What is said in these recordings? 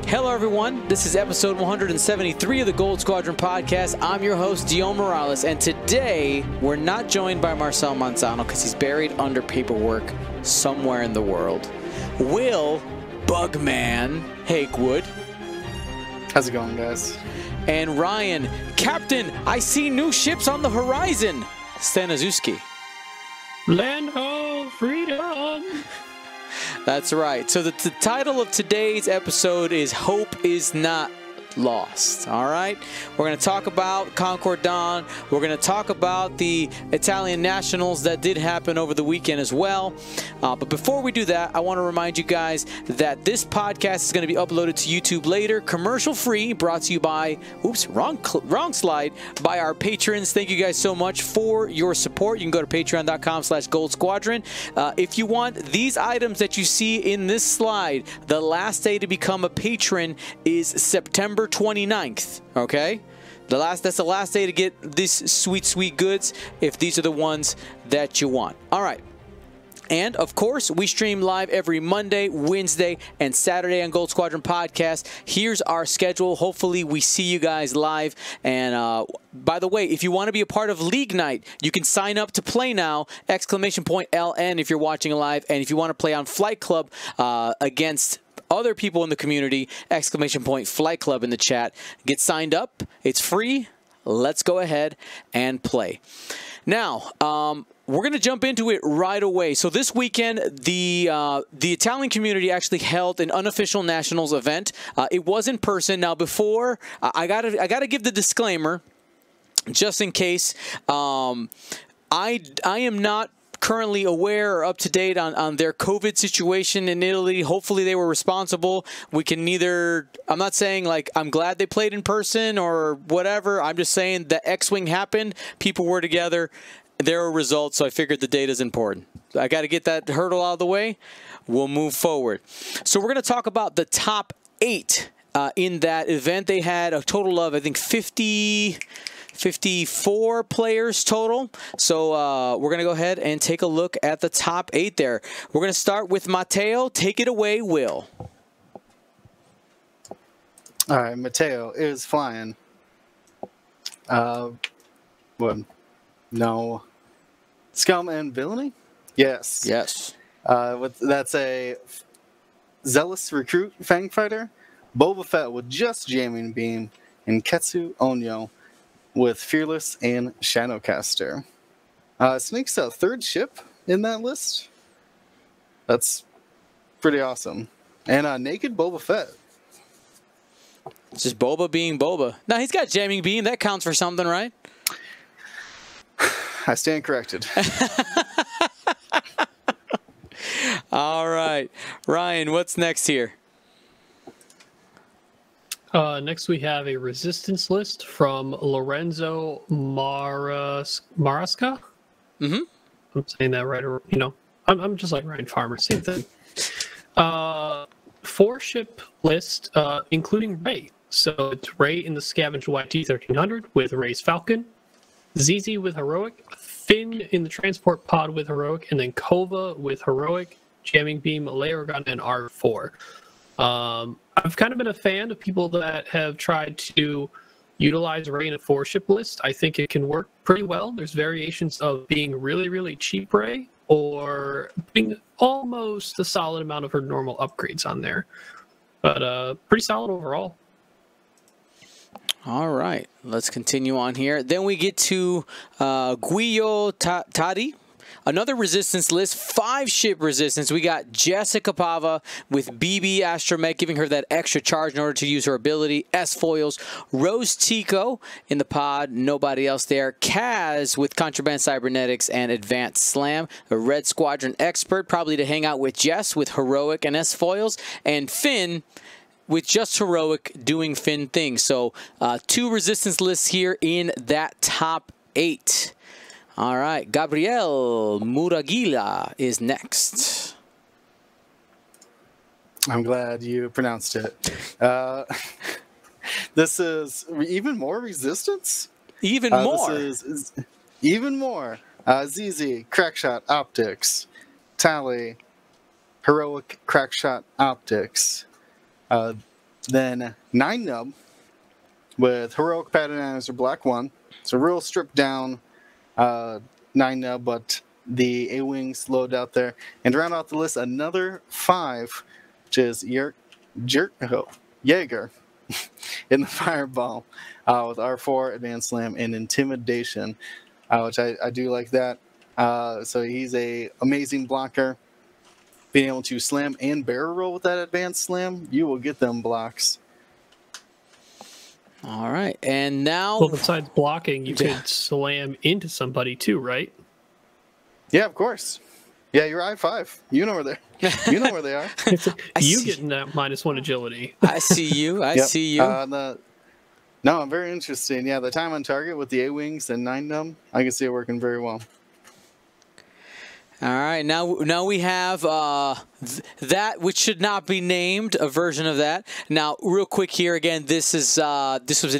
Hello, everyone. This is episode 173 of the Gold Squadron podcast. I'm your host, Dion Morales, and today we're not joined by Marcel Manzano because he's buried under paperwork somewhere in the world. Will Bugman Hakewood. How's it going, guys? And Ryan, Captain, I see new ships on the horizon, Staniszewski. Land ho, freedom! That's right. So the title of today's episode is Hope is Not Lost. All right? We're going to talk about Concord Dawn. We're going to talk about the Italian Nationals that did happen over the weekend as well. But before we do that, I want to remind you guys that this podcast is going to be uploaded to YouTube later, commercial free, brought to you by, wrong slide, by our patrons. Thank you guys so much for your support. You can go to patreon.com/Gold Squadron. If you want these items that you see in this slide, the last day to become a patron is September 29th, okay? That's the last day to get these sweet goods if these are the ones that you want. All right. And, of course, we stream live every Monday, Wednesday, and Saturday on Gold Squadron Podcast. Here's our schedule. Hopefully, we see you guys live. And, by the way, if you want to be a part of League Night, you can sign up to play now, !LN if you're watching live. And if you want to play on Flight Club against other people in the community, !Flight Club in the chat. Get signed up. It's free. Let's go ahead and play. Now, we're going to jump into it right away. So this weekend, the Italian community actually held an unofficial Nationals event. It was in person. Now, before, I gotta give the disclaimer, just in case. I am not currently aware or up to date on their COVID situation in Italy. Hopefully they were responsible. We can neither, I'm not saying like I'm glad they played in person or whatever. I'm just saying the X-Wing happened. People were together. There were results, so I figured the data is important. I got to get that hurdle out of the way. We'll move forward. So we're going to talk about the top 8 in that event. They had a total of, I think, 54 players total. So we're going to go ahead and take a look at the top 8 there. We're going to start with Matteo. Take it away, Will. All right, Matteo is flying. What? No. Scum and Villainy? Yes. Yes. That's a zealous recruit Fang fighter. Boba Fett with just jamming beam, and Ketsu Onyo with Fearless and Shadowcaster. Snake's a 3rd ship in that list. That's pretty awesome. And Naked Boba Fett. It's just Boba being Boba. Now, he's got jamming beam. That counts for something, right? I stand corrected. All right. Ryan, what's next here? Next, we have a resistance list from Lorenzo Marasca. Mm-hmm. I'm saying that right, or I'm just like Ryan Farmer, same thing. 4-ship list, including Rey. So it's Rey in the Scavenge YT-1300 with Rey's Falcon, ZZ with Heroic, Finn in the Transport Pod with Heroic, and then Kova with Heroic, Jamming Beam, Layer Gun, and R4. I've kind of been a fan of people that have tried to utilize Rey in a 4-ship list. I think it can work pretty well. There's variations of being really, really cheap Rey or being almost a solid amount of her normal upgrades on there. But pretty solid overall. All right. Let's continue on here. Then we get to Guiyo Tadi. Another resistance list, 5-ship resistance. We got Jessica Pava with BB Astromech, giving her that extra charge in order to use her ability. S-Foils. Rose Tico in the pod. Nobody else there. Kaz with Contraband Cybernetics and Advanced Slam. A Red Squadron expert, probably to hang out with Jess with Heroic and S-Foils. And Finn with just Heroic doing Finn things. So 2 resistance lists here in that top 8. All right, Gabriel Muragila is next. I'm glad you pronounced it. This is even more resistance? Even more? This is even more. ZZ, Crackshot Optics, Tally, Heroic Crackshot Optics, Then 9-nub with Heroic Pattern Black 1. It's a real stripped down 9-nub, but the A-Wings load out there. And to round out the list, another 5, which is Jaeger in the Fireball with R4, Advanced Slam, and Intimidation, which I do like that. So he's a amazing blocker. Being able to slam and barrel roll with that Advanced Slam, you will get them blocks. All right, and now... Well, besides blocking, you could slam into somebody too, right? Yeah, of course. Yeah, you're I-5. You know where they're. You know where they are. You getting that -1 agility. I see you. I see you. No, very interesting. Yeah, the time on target with the A-Wings and 9-nub, I can see it working very well. All right, now we have that which should not be named, a version of that. Now, real quick here again, this was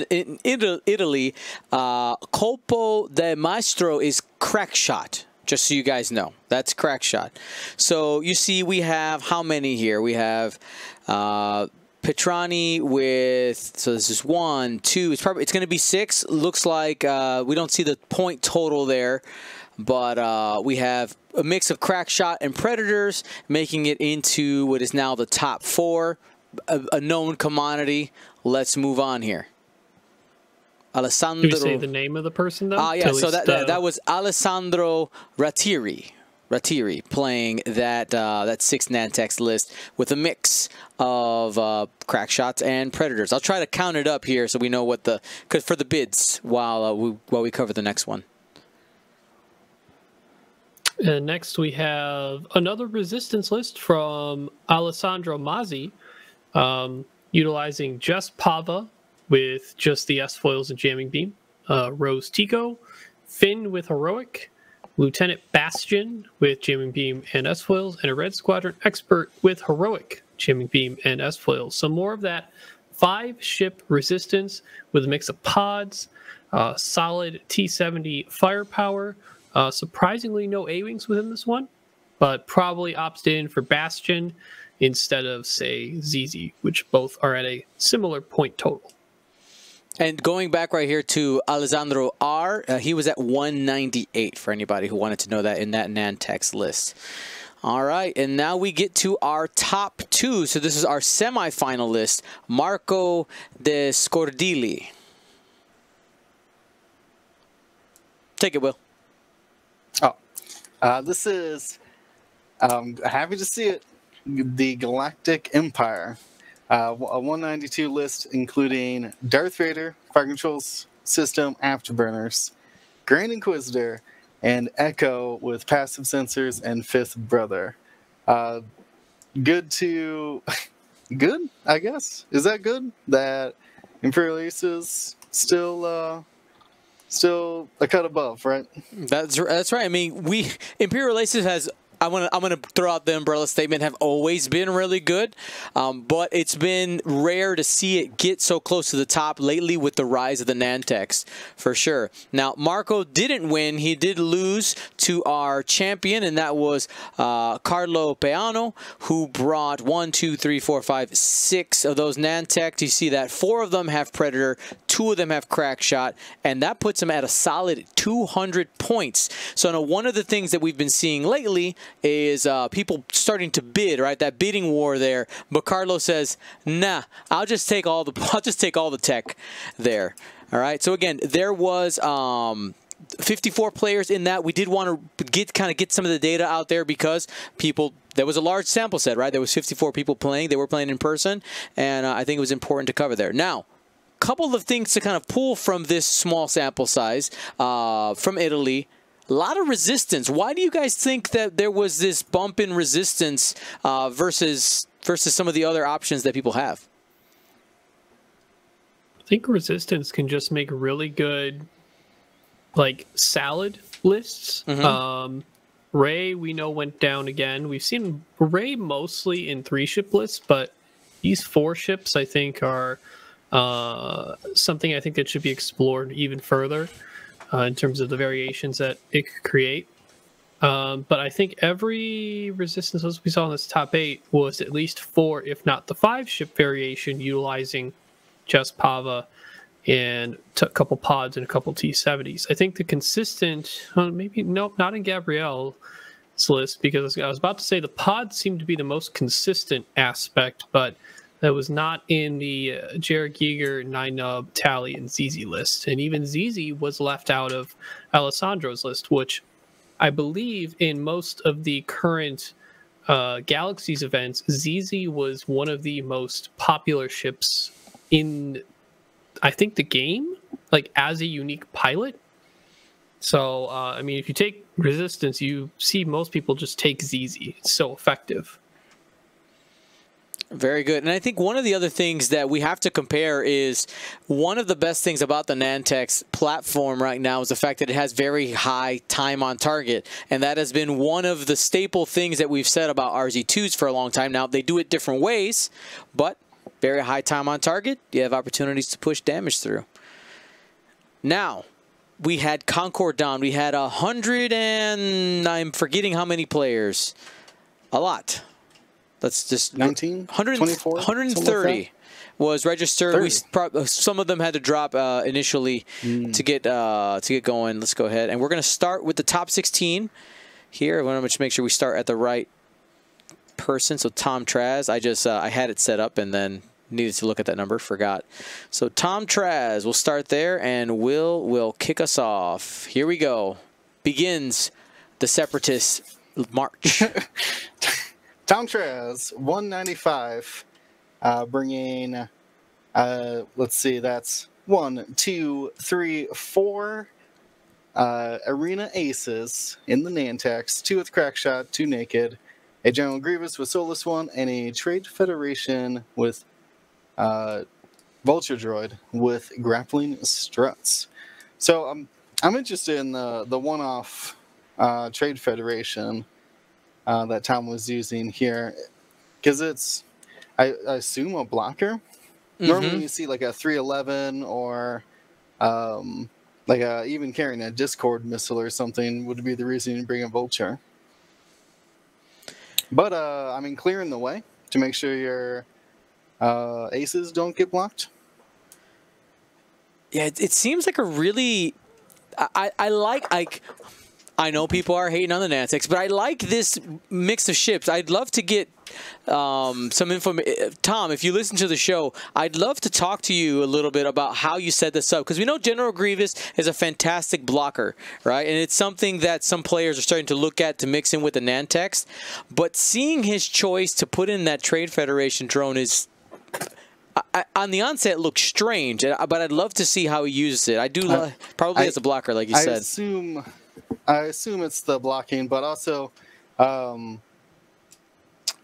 in Italy. Colpo del Maestro is crack shot. Just so you guys know, that's crack shot. So you see, we have how many here? We have Petrani with, so this is 1, 2. It's going to be 6. Looks like we don't see the point total there. But we have a mix of crack shot and predators, making it into what is now the top 4, a known commodity. Let's move on here. Alessandro. Did you say the name of the person though? Yeah. So that was Alessandro Rattieri playing that 6 Nantex list with a mix of crack shots and predators. I'll try to count it up here so we know what for the bids while we cover the next one. And next we have another resistance list from Alessandro Mazzi, utilizing just Pava with just the S-foils and jamming beam, Rose Tico, Finn with Heroic, Lieutenant Bastion with jamming beam and S-foils, and a Red Squadron Expert with Heroic, jamming beam and S-foils. So more of that 5-ship resistance with a mix of pods, solid T-70 firepower. Surprisingly, no A-Wings within this one, but probably opted in for Bastion instead of, say, ZZ, which both are at a similar point total. And going back right here to Alessandro R, he was at 198 for anybody who wanted to know that in that Nantex list. All right, and now we get to our top 2. So this is our semifinal list. Marco de Scordili. Take it, Will. This is, happy to see it, the Galactic Empire. A 192 list including Darth Vader, Fire Controls System, Afterburners, Grand Inquisitor, and Echo with passive sensors and Fifth Brother. Good, I guess. Is that good? That Imperial Aces still a cut above, right? That's right. I mean, Imperial Aces has. I'm gonna throw out the umbrella statement. Have always been really good, but it's been rare to see it get so close to the top lately with the rise of the Nantex, for sure. Now Marco didn't win; he did lose to our champion, and that was Carlo Peano, who brought 1, 2, 3, 4, 5, 6 of those Nantex. You see that 4 of them have Predator, 2 of them have Crack Shot, and that puts him at a solid 200 points. So now one of the things that we've been seeing lately is people starting to bid, right? That bidding war there. But Carlos says, "Nah, I'll just take all the tech there." All right. So again, there was 54 players in that. We did want to get some of the data out there because there was a large sample set, right? There was 54 people playing. They were playing in person, and I think it was important to cover there. Now, couple of things to kind of pull from this small sample size from Italy. A lot of resistance. Why do you guys think that there was this bump in resistance versus some of the other options that people have? I think resistance can just make really good, like, salad lists. Mm-hmm. Ray, we know, went down again. We've seen Ray mostly in 3-ship lists, but these 4 ships, I think, are something I think that should be explored even further in terms of the variations that it could create. But I think every resistance list we saw in this top 8 was at least 4, if not the 5 ship variation, utilizing just Pava and a couple pods and a couple T-70s. I think the consistent, maybe, nope, not in Gabrielle's list, because I was about to say the pods seemed to be the most consistent aspect, but that was not in the Jared Giger, 9-Nub, Tally, and ZZ list. And even ZZ was left out of Alessandro's list, which I believe in most of the current Galaxies events, ZZ was one of the most popular ships in, I think, the game, like as a unique pilot. So, I mean, if you take Resistance, you see most people just take ZZ. It's so effective. Very good. And I think one of the other things that we have to compare is one of the best things about the Nantex platform right now is the fact that it has very high time on target. And that has been one of the staple things that we've said about RZ2s for a long time now. They do it different ways, but very high time on target. You have opportunities to push damage through. Now, we had Concord Dawn. We had 100 and I'm forgetting how many players. A lot. Let's just 19, 24, 130 like was registered. Some of them had to drop initially to get going. Let's go ahead, and we're going to start with the top 16 here. I want to just make sure we start at the right person. So Tom Traz, I had it set up and then needed to look at that number, forgot. So Tom Traz, we'll start there, and will kick us off. Here we go. Begins the Separatist march. Tom Traz, 195, bringing, let's see, that's 1, 2, 3, 4 Arena Aces in the Nantex, 2 with Crackshot, 2 Naked, a General Grievous with Soulless 1, and a Trade Federation with Vulture Droid with Grappling Struts. So I'm interested in the one-off Trade Federation that Tom was using here, because it's, I assume, a blocker. Normally you see like a 311 or like even carrying a Discord missile or something would be the reason you bring a Vulture. But I mean, clearing the way to make sure your aces don't get blocked. Yeah, it seems like a really, I know people are hating on the Nantex, but I like this mix of ships. I'd love to get some info. Tom, if you listen to the show, I'd love to talk to you a little bit about how you set this up, because we know General Grievous is a fantastic blocker, right? And it's something that some players are starting to look at to mix in with the Nantex. But seeing his choice to put in that Trade Federation drone is, on the onset, it looks strange, but I'd love to see how he uses it. I do probably as a blocker, like you said. I assume it's the blocking, but also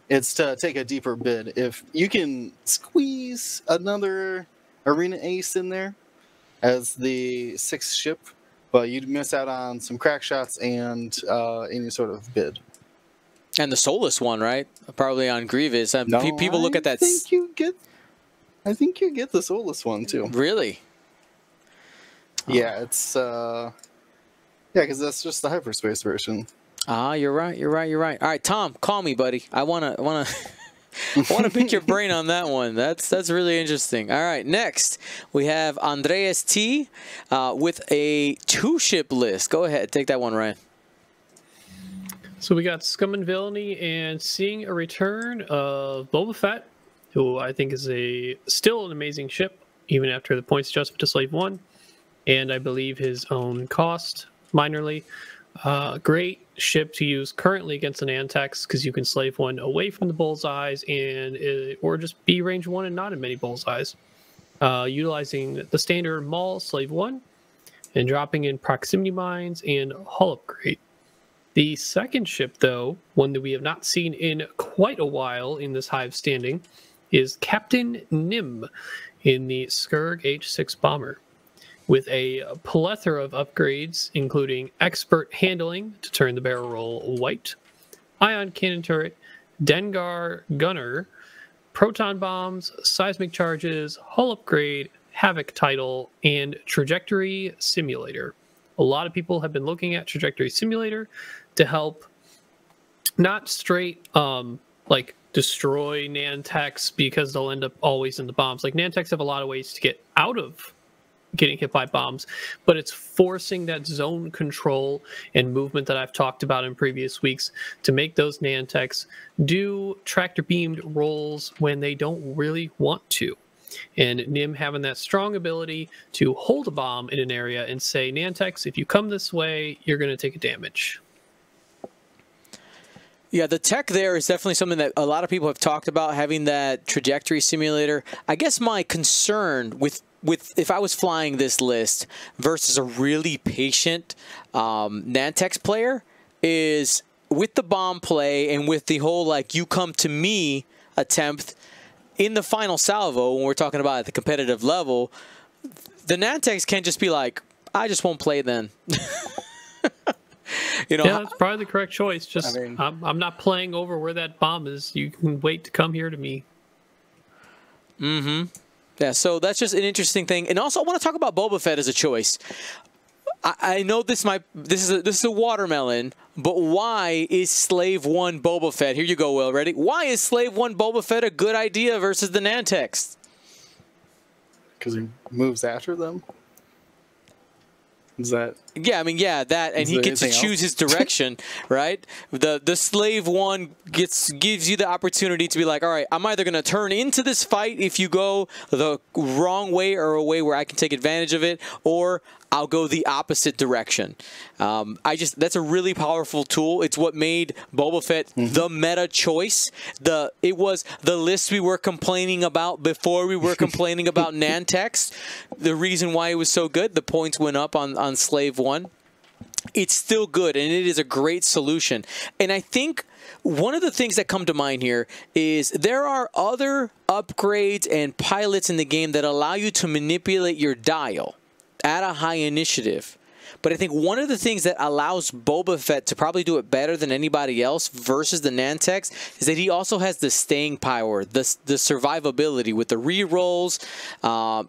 it's to take a deeper bid. If you can squeeze another Arena Ace in there as the 6th ship, but you'd miss out on some crack shots and any sort of bid. And the Soulless one, right? Probably on Grievous. People look at that. I think you get the Soulless one too. Really? Yeah, it's yeah, because that's just the hyperspace version. Ah, you're right. All right, Tom, call me, buddy. I wanna pick your brain on that one. That's really interesting. All right, next we have Andreas T with a 2-ship list. Go ahead, take that one, Ryan. So we got Scum and Villainy, and seeing a return of Boba Fett, who I think is still an amazing ship, even after the points adjustment to Slave 1, and I believe his own cost minorly. Great ship to use currently against an Nantex, because you can Slave 1 away from the bullseyes or just be range 1 and not in many bullseyes. Utilizing the standard Maul Slave 1 and dropping in proximity mines and hull upgrade. The second ship, though, one that we have not seen in quite a while in this Hive standing, is Captain Nim in the Skurg H6 bomber, with a plethora of upgrades, including expert handling to turn the barrel roll white, ion cannon turret, Dengar gunner, proton bombs, seismic charges, hull upgrade, havoc title, and trajectory simulator. a lot of people have been looking at Trajectory Simulator to help not straight like destroy Nantex because they'll end up always in the bombs. Like Nantex have a lot of ways to get out of getting hit by bombs, but it's forcing that zone control and movement that I've talked about in previous weeks to make those Nantex do tractor beamed rolls when they don't really want to. And Nim having that strong ability to hold a bomb in an area and say, Nantex, if you come this way, you're going to take a damage. Yeah, the tech there is definitely something that a lot of people have talked about, having that trajectory simulator. I guess my concern with if I was flying this list versus a really patient Nantex player is with the bomb play and with the whole like you come to me attempt in the final salvo when we're talking about at the competitive level, the Nantex can't just be like, I just won't play then. You know, yeah, that's probably the correct choice. Just I'm not playing over where that bomb is. You can wait to come here to me. Mm-hmm. Yeah, so that's just an interesting thing. And also I want to talk about Boba Fett as a choice. I know this is a watermelon, but why is Slave 1 Boba Fett? Here you go, Will. Ready? Why is Slave 1 Boba Fett a good idea versus the Nantex? Because he moves after them? Is that... Yeah, I mean, yeah, that, and he gets to choose his direction, right? The Slave 1 gives you the opportunity to be like, all right, I'm either going to turn into this fight if you go the wrong way or a way where I can take advantage of it, or I'll go the opposite direction. That's a really powerful tool. It's what made Boba Fett the meta choice. It was the list we were complaining about before we were complaining about Nantex. The reason why it was so good, the points went up on Slave 1. It's still good, and it is a great solution. And I think one of the things that come to mind here is there are other upgrades and pilots in the game that allow you to manipulate your dial at a high initiative. But I think one of the things that allows Boba Fett to probably do it better than anybody else versus the Nantex is that he also has the staying power, the survivability with the rerolls.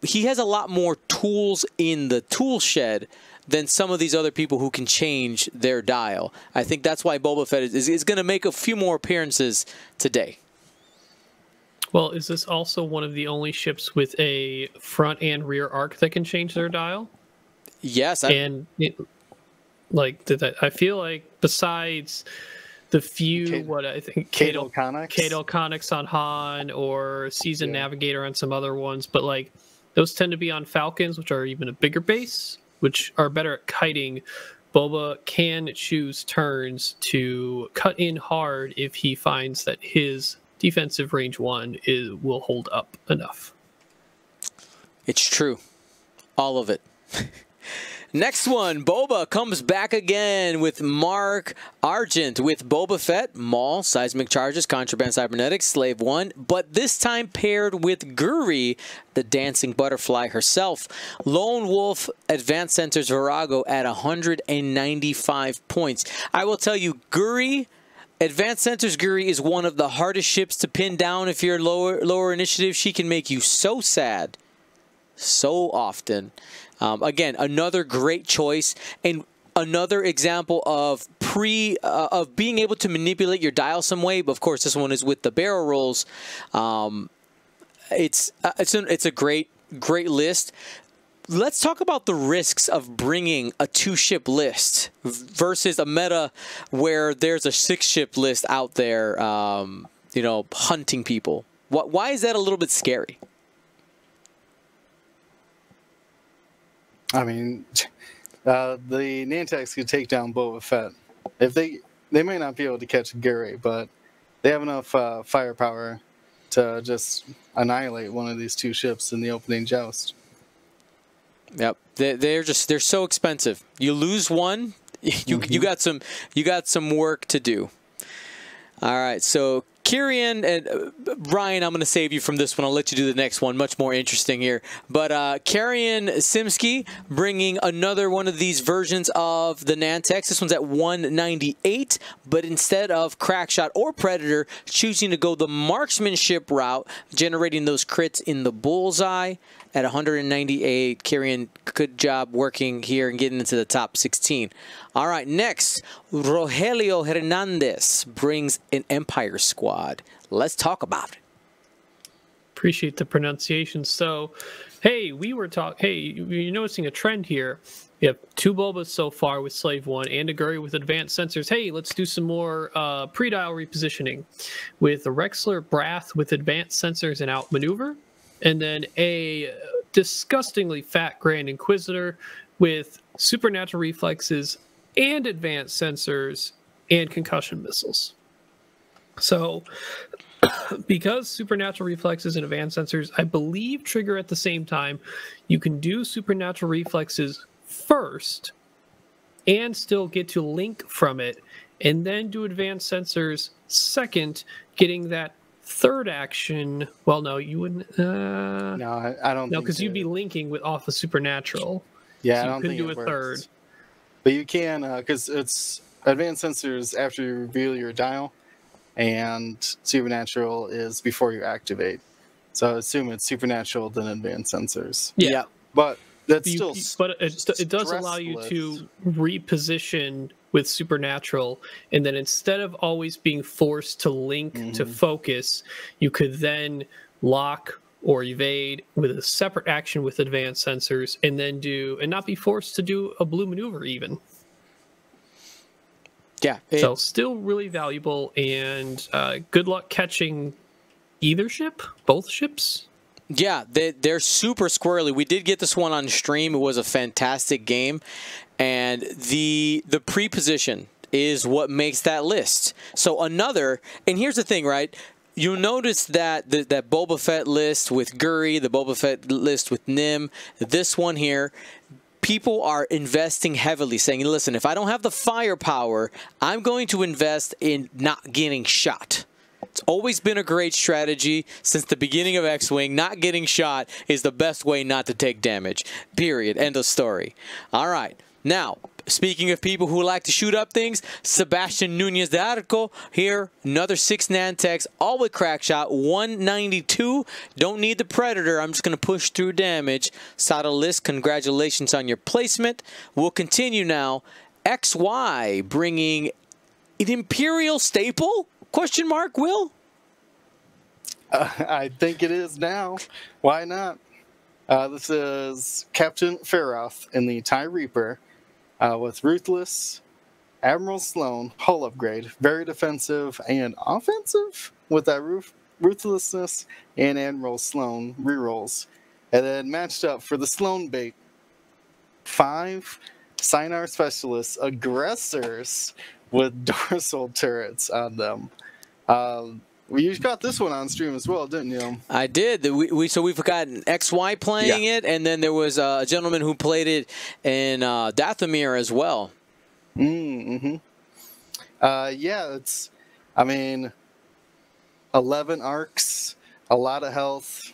He has a lot more tools in the tool shed than some of these other people who can change their dial. I think that's why Boba Fett is going to make a few more appearances today. Well, is this also one of the only ships with a front and rear arc that can change their dial? Yes. I feel like besides the few, Cato Conics on Han or Seasoned Navigator on some other ones, but like those tend to be on Falcons, which are even a bigger base, which are better at kiting. Boba can choose turns to cut in hard if he finds that his defensive range 1 will hold up enough. It's true. All of it. Next one, Boba comes back again with Mark Argent with Boba Fett, Maul, Seismic Charges, Contraband Cybernetics, Slave 1, but this time paired with Guri, the Dancing Butterfly herself. Lone Wolf, Advanced Sensors Virago at 195 points. I will tell you, Guri, Advanced Sensors Guri is one of the hardest ships to pin down if you're lower initiative. She can make you so sad so often. Again, another great choice and another example of being able to manipulate your dial some way. But of course, this one is with the barrel rolls. It's a great list. Let's talk about the risks of bringing a 2-ship list versus a meta where there's a 6-ship list out there, hunting people. Why is that a little bit scary? I mean, the Nantex could take down Boba Fett. If they may not be able to catch Guri, but they have enough firepower to just annihilate one of these 2 ships in the opening joust. Yep, they're so expensive. You lose one, you got some work to do. All right, so Kyrian and Ryan, I'm going to save you from this one. I'll let you do the next one, much more interesting here. But Kyrian Simsky bringing another one of these versions of the Nantex. This one's at 198, but instead of Crackshot or Predator, choosing to go the marksmanship route, generating those crits in the bullseye. at 198. Kyrian, good job working here and getting into the top 16. All right, next, Rogelio Hernandez brings an Empire squad. Let's talk about it. Appreciate the pronunciation. So, hey, you're noticing a trend here. We have 2 Bulbas so far with Slave 1 and a Guri with advanced sensors. Hey, let's do some more pre-dial repositioning with a Rexler Brath with advanced sensors and outmaneuver, and then a disgustingly fat Grand Inquisitor with supernatural reflexes and advanced sensors and concussion missiles. So, because supernatural reflexes and advanced sensors, I believe, trigger at the same time, you can do supernatural reflexes first and still get to link from it, and then do advanced sensors second, getting that third action. Well, no, you wouldn't. No, I don't. No, think because you'd be linking with off of supernatural. Yeah, so I don't you couldn't think do it a works. third. But you can, because it's advanced sensors after you reveal your dial, and supernatural is before you activate. So I assume it's supernatural then advanced sensors. Yeah. But that's You- still. but it does allow you to reposition with supernatural, and then instead of always being forced to link to focus, you could then lock or evade with a separate action with advanced sensors, and then not be forced to do a blue maneuver even. Yeah. So still really valuable, and good luck catching either ship, both ships. Yeah, they're super squirrely. We did get this one on stream. It was a fantastic game. And the pre-position is what makes that list. So and here's the thing, right? You'll notice that that Boba Fett list with Guri, the Boba Fett list with Nim, this one here, people are investing heavily, saying, listen, if I don't have the firepower, I'm going to invest in not getting shot. It's always been a great strategy since the beginning of X-Wing. Not getting shot is the best way not to take damage. Period. End of story. All right. Now, speaking of people who like to shoot up things, Sebastian Nunez de Arco here, another 6 Nantex, all with crack shot, 192. Don't need the Predator. I'm just going to push through damage. Saddle list, congratulations on your placement. We'll continue now. XY bringing an Imperial staple? Question mark, Will? I think it is now. Why not? This is Captain Farroth in the TIE Reaper with Ruthless, Admiral Sloan, hull upgrade, very defensive and offensive with that Ruthlessness and Admiral Sloan rerolls. And then matched up for the Sloan bait, 5 Sinar Specialists, aggressors with dorsal turrets on them. You got this one on stream as well, didn't you? I did. So we've got an XY playing it, and then there was a gentleman who played it in Dathomir as well. Yeah, it's, 11 arcs, a lot of health.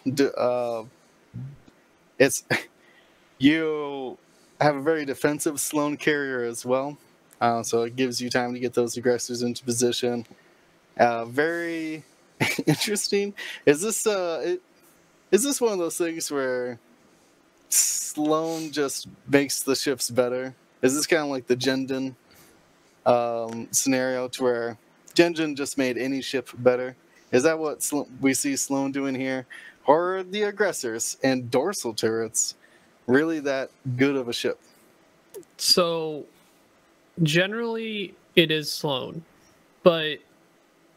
You have a very defensive Sloan carrier as well, so it gives you time to get those aggressors into position. Very interesting. Is this one of those things where Sloan just makes the ships better? Is this kind of like the Jendon scenario, to where Jendon just made any ship better? Is that what we see Sloan doing here? Or are the aggressors and dorsal turrets really that good of a ship? So generally it is Sloan, but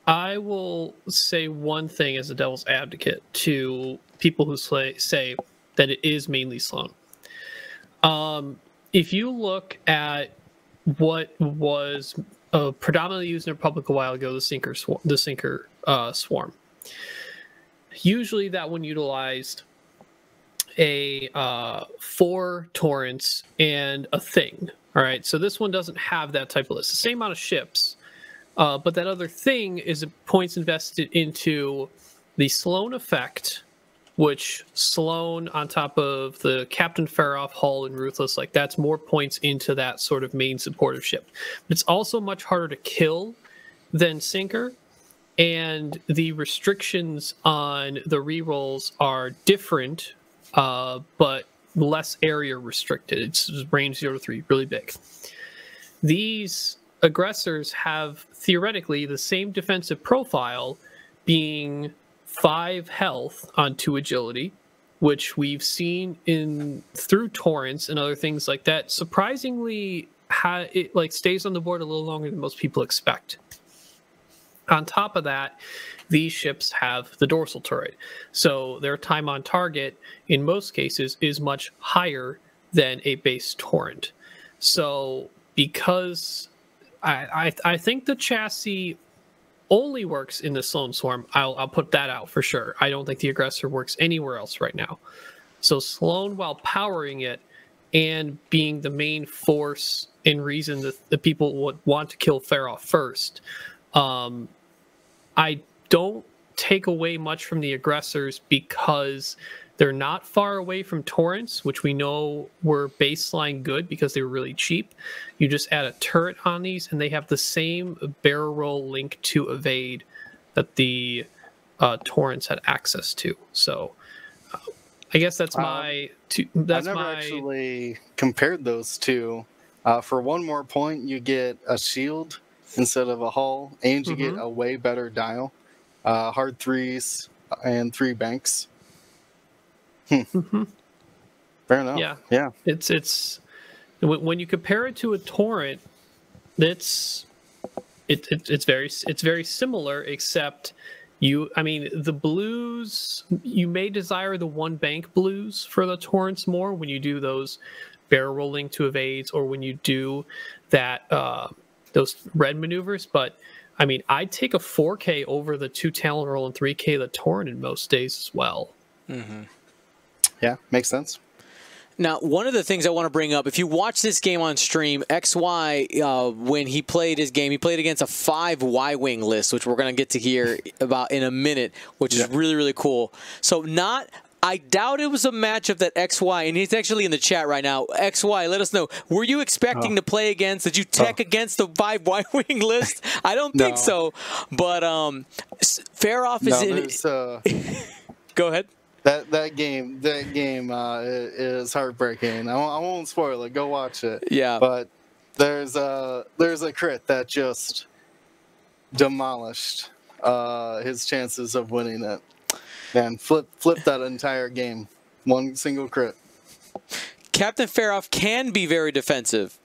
I will say one thing as a devil's advocate to people who say that it is mainly Sloan. If you look at what was predominantly used in the Republic a while ago, the Sinker Swarm, usually that one utilized a 4 Torrents and a Thing. All right, so this one doesn't have that type of list. The same amount of ships. But that other thing is points invested into the Sloan effect, which Sloan on top of the Captain Farroth, Hull, and Ruthless, like that's more points into that sort of main supportive ship. But it's also much harder to kill than Sinker, and the restrictions on the rerolls are different but less area restricted. It's range 0 to 3, really big. These aggressors have theoretically the same defensive profile, being 5 health on 2 agility, which we've seen through torrents and other things like that. Surprisingly, it like stays on the board a little longer than most people expect. On top of that, these ships have the dorsal turret, so their time on target in most cases is much higher than a base torrent. So because I think the chassis only works in the Scum Swarm, I'll put that out for sure. I don't think the aggressor works anywhere else right now. So Sloan, while powering it and being the main force and reason that the people would want to kill Feroff first, I don't take away much from the aggressors because they're not far away from torrents, which we know were baseline good because they were really cheap. You just add a turret on these, and they have the same barrel roll link to evade that the torrents had access to. So I guess that's my... I've never actually compared those two. For one more point, you get a shield instead of a hull, and you get a way better dial. Hard 3s and 3 banks. Fair enough. Yeah. It's when you compare it to a torrent, it's very similar, except the blues, you may desire the 1 bank blues for the torrents more when you do those barrel rolling to evades, or when you do that those red maneuvers, but I'd take a 4K over the 2 talent roll and 3K the torrent in most days as well. Yeah, makes sense. Now, one of the things I want to bring up, if you watch this game on stream, XY, when he played his game, he played against a 5 Y-Wing list, which we're going to get to hear about in a minute, which is really, really cool. So I doubt it was a matchup that XY, and he's actually in the chat right now. XY, let us know. Were you expecting to play against? Did you tech against the 5 Y-Wing list? I don't think so. But Feroff is in. Go ahead. That game is heartbreaking. I won't spoil it. Go watch it. Yeah. But there's a crit that just demolished his chances of winning it. Man, flip that entire game. One single crit. Captain Feroff can be very defensive.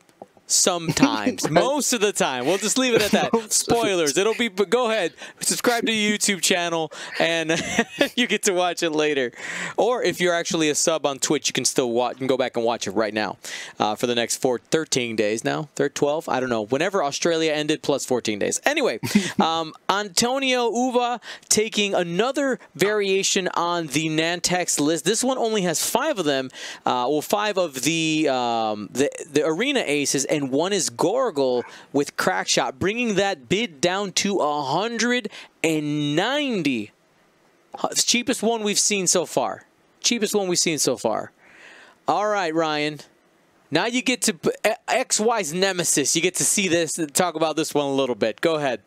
Sometimes. Most of the time. We'll just leave it at that. Spoilers. It'll be, but go ahead. Subscribe to the YouTube channel and you get to watch it later. Or if you're actually a sub on Twitch, you can still watch, you can go back and watch it right now for the next 13 days now. 12? I don't know. Whenever Australia ended plus 14 days. Anyway, Antonio Uva taking another variation on the Nantex list. This one only has 5 of them. 5 of the arena aces, and 1 is Gorgle with Crackshot, bringing that bid down to 190. It's cheapest one we've seen so far. Cheapest one we've seen so far. All right, Ryan. Now you get to XY's nemesis. You get to see this and talk about this one a little bit. Go ahead.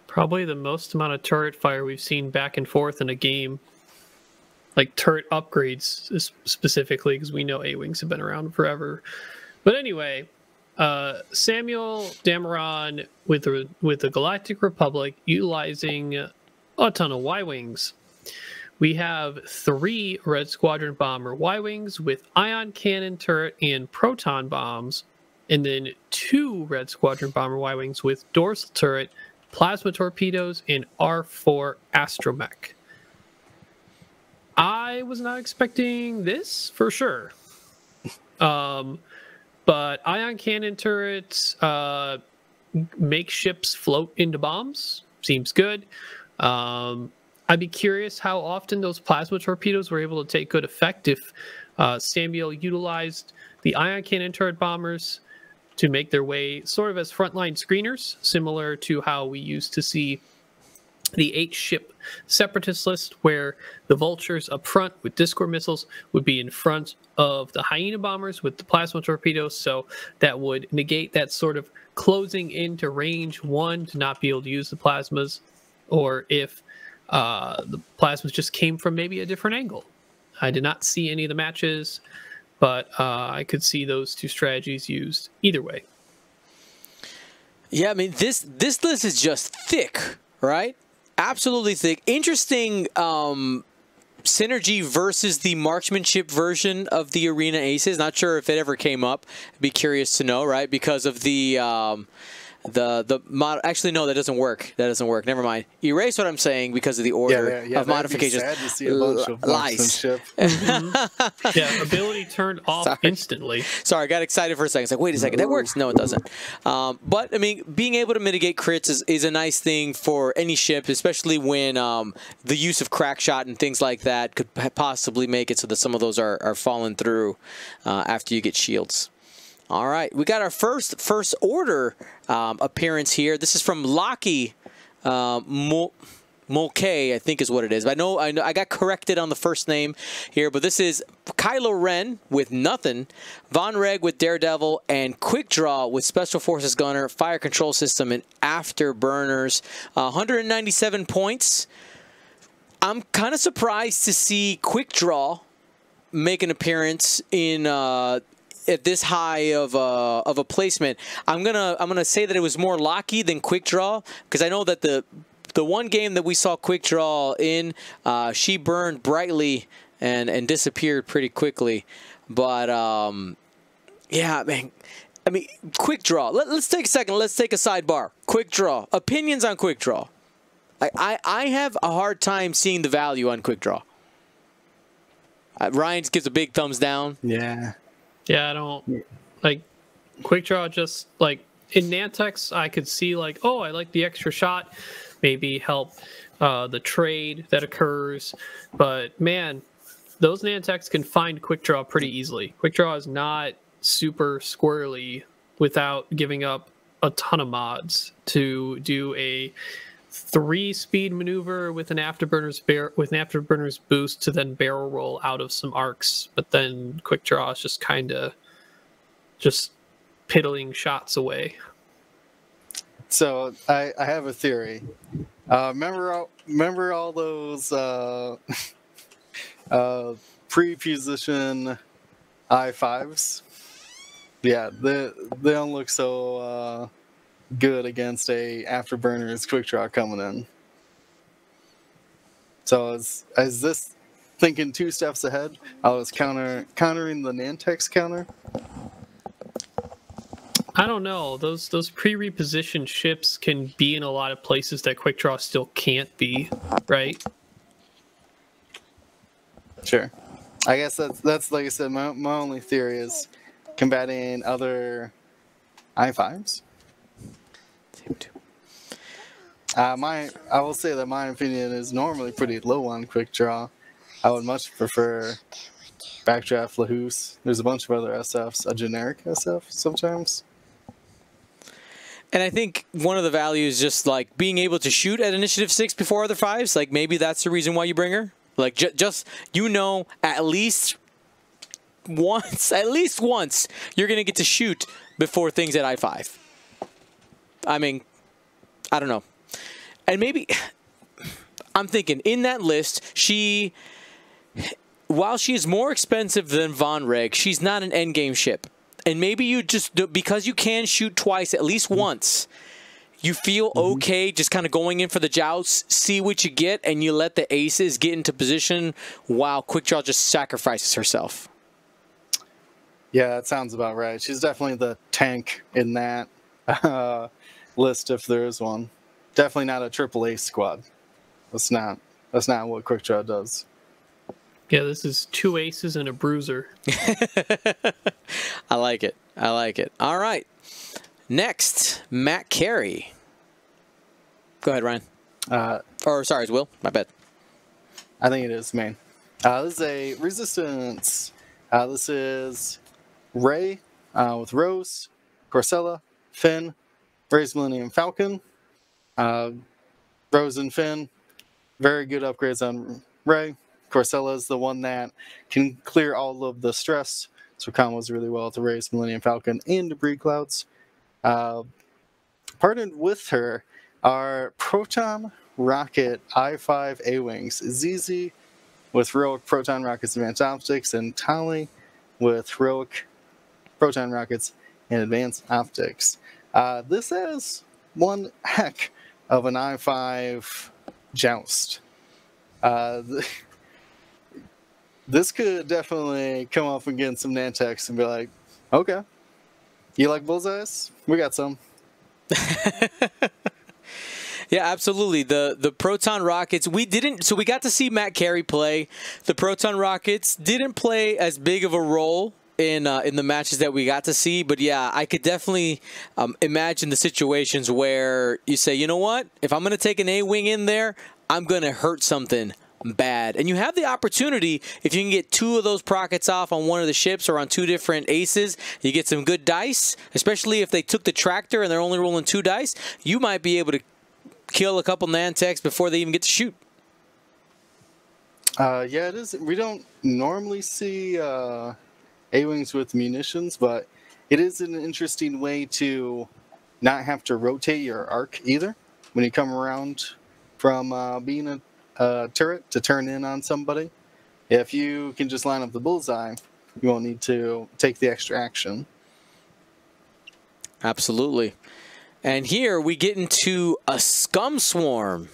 Probably the most amount of turret fire we've seen back and forth in a game. Like turret upgrades specifically, because we know A-Wings have been around forever. But anyway, Samuel Dameron with the Galactic Republic utilizing a ton of Y-Wings. We have 3 Red Squadron Bomber Y-Wings with ion cannon turret and proton bombs, and then 2 Red Squadron Bomber Y-Wings with dorsal turret, plasma torpedoes, and R4 astromech. I was not expecting this for sure. But ion cannon turrets make ships float into bombs. Seems good. I'd be curious how often those plasma torpedoes were able to take good effect if Samuel utilized the ion cannon turret bombers to make their way sort of as frontline screeners, similar to how we used to see the 8-ship separatist list, where the vultures up front with Discord missiles would be in front of the hyena bombers with the plasma torpedoes, so that would negate that sort of closing into range 1 to not be able to use the plasmas, or if the plasmas just came from maybe a different angle. I did not see any of the matches, but I could see those two strategies used either way. Yeah, I mean, this list is just thick, right? Absolutely thick. Interesting synergy versus the marksmanship version of the Arena Aces. Not sure if it ever came up. I'd be curious to know, right? Because of the mod. Actually, no, that doesn't work. That doesn't work. Never mind. Erase what I'm saying because of the order of modifications. Sad to see a bunch of marksmanship. Yeah, ability turned off instantly. Sorry, I got excited for a second. It's like, wait a second, that works? No, it doesn't. But I mean, being able to mitigate crits is a nice thing for any ship, especially when the use of crack shot and things like that could possibly make it so that some of those are falling through after you get shields. All right, we got our first order appearance here. This is from Locky Mulcahy, I think is what it is. I know I got corrected on the first name here, but this is Kylo Ren with nothing, Von Reg with Daredevil, and Quick Draw with Special Forces Gunner, Fire Control System, and Afterburners. 197 points. I'm kind of surprised to see Quick Draw make an appearance in at this high of a placement. I'm gonna say that it was more Locky than Quick Draw, because I know that the one game that we saw Quick Draw in, she burned brightly and disappeared pretty quickly. But yeah, man. I mean, Quick Draw. Let's take a second. Let's take a sidebar. Quick Draw. Opinions on Quick Draw. I have a hard time seeing the value on Quick Draw. Ryan gives a big thumbs down. Yeah. Yeah, I don't like Quick Draw. Just like in Nantex, I could see like, oh, I like the extra shot, maybe help the trade that occurs. But man, those Nantex can find Quick Draw pretty easily. Quick Draw is not super squirrely without giving up a ton of mods to do a 3-speed maneuver with an afterburners boost to then barrel roll out of some arcs, but then Quick Draw is just kind of just piddling shots away. So I have a theory. Remember all those pre-position I5s? Yeah, they don't look so good against a Afterburners Quick Draw coming in. So is this thinking 2 steps ahead? I was countering the Nantex counter. I don't know. Those pre-repositioned ships can be in a lot of places that Quick Draw still can't be, right? Sure. I guess that's like I said, my only theory is combating other I5s. I will say that my opinion is normally pretty low on Quick Draw. I would much prefer Backdraft Lahus. There's a bunch of other SFs, a generic SF sometimes. And I think one of the values just like being able to shoot at Initiative 6 before other 5s. Like maybe that's the reason why you bring her. Like just at least once you're gonna get to shoot before things at I5. I mean, I don't know. And maybe I'm thinking in that list, while she is more expensive than Von Reg, she's not an endgame ship. And maybe you just, because you can shoot twice at least once, you feel okay just kind of going in for the jousts, see what you get, and you let the aces get into position while Quick Draw just sacrifices herself. Yeah, that sounds about right. She's definitely the tank in that list if there is one. Definitely not a triple ace squad. That's not what Quick Draw does. Yeah, this is 2 aces and a bruiser. I like it. I like it. All right. Next, Matt Carey. Go ahead, Ryan. Sorry, it's Will. My bad. I think it is main. This is a resistance. This is Rey with Rose, Corsella, Finn, Rey's Millennium Falcon. Rose and Finn, very good upgrades on Rey. Corsella is the one that can clear all of the stress, so combos really well to Rey's Millennium Falcon and Debris Clouds. Partnered with her are Proton Rocket I-5 A-Wings, ZZ with heroic proton rockets, advanced optics, and Tali with heroic proton rockets and advanced optics. This has one heck of an I-5 joust. This could definitely come up against some Nantex and be like, okay, you like bullseyes? We got some. Yeah, absolutely. The proton rockets, we got to see Matt Carey play. The proton rockets didn't play as big of a role in the matches that we got to see, but yeah, I could definitely imagine the situations where you say, you know what, if I'm going to take an A-wing in there, I'm going to hurt something bad. And you have the opportunity, if you can get 2 of those rockets off on one of the ships or on 2 different aces, you get some good dice, especially if they took the tractor and they're only rolling 2 dice, you might be able to kill a couple Nantex before they even get to shoot. Yeah, it is. We don't normally see A-Wings with munitions, but it is an interesting way to not have to rotate your arc either when you come around from being a turret to turn in on somebody. If you can just line up the bullseye, you won't need to take the extra action. Absolutely. And here we get into a Scum Swarm.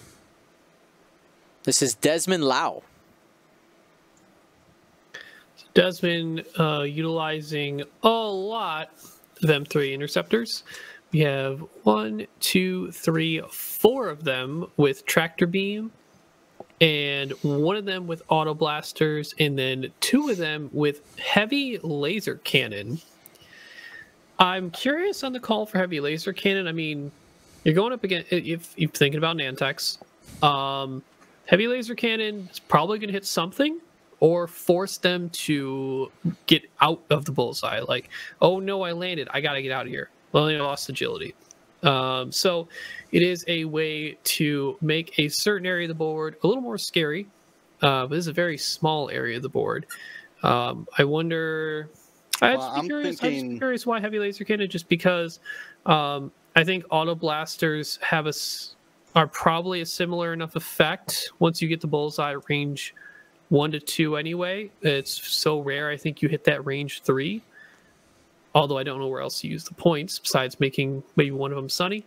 This is Desmond Lau. Desmond utilizing a lot of them 3 interceptors. We have 1, 2, 3, 4 of them with tractor beam, and 1 of them with auto blasters, and then 2 of them with heavy laser cannon. I'm curious on the call for heavy laser cannon. I mean, you're going up against, if you're thinking about Nantex, heavy laser cannon is probably going to hit something or force them to get out of the bullseye. Like, oh no, I landed. I got to get out of here. Well, I lost agility. So it is a way to make a certain area of the board a little more scary. But this is a very small area of the board. I wonder... I'm just curious why heavy laser cannon, just because I think auto blasters are probably a similar enough effect once you get the bullseye range 1 to 2 anyway. It's so rare, I think you hit that range 3. Although I don't know where else to use the points besides making maybe one of them sunny.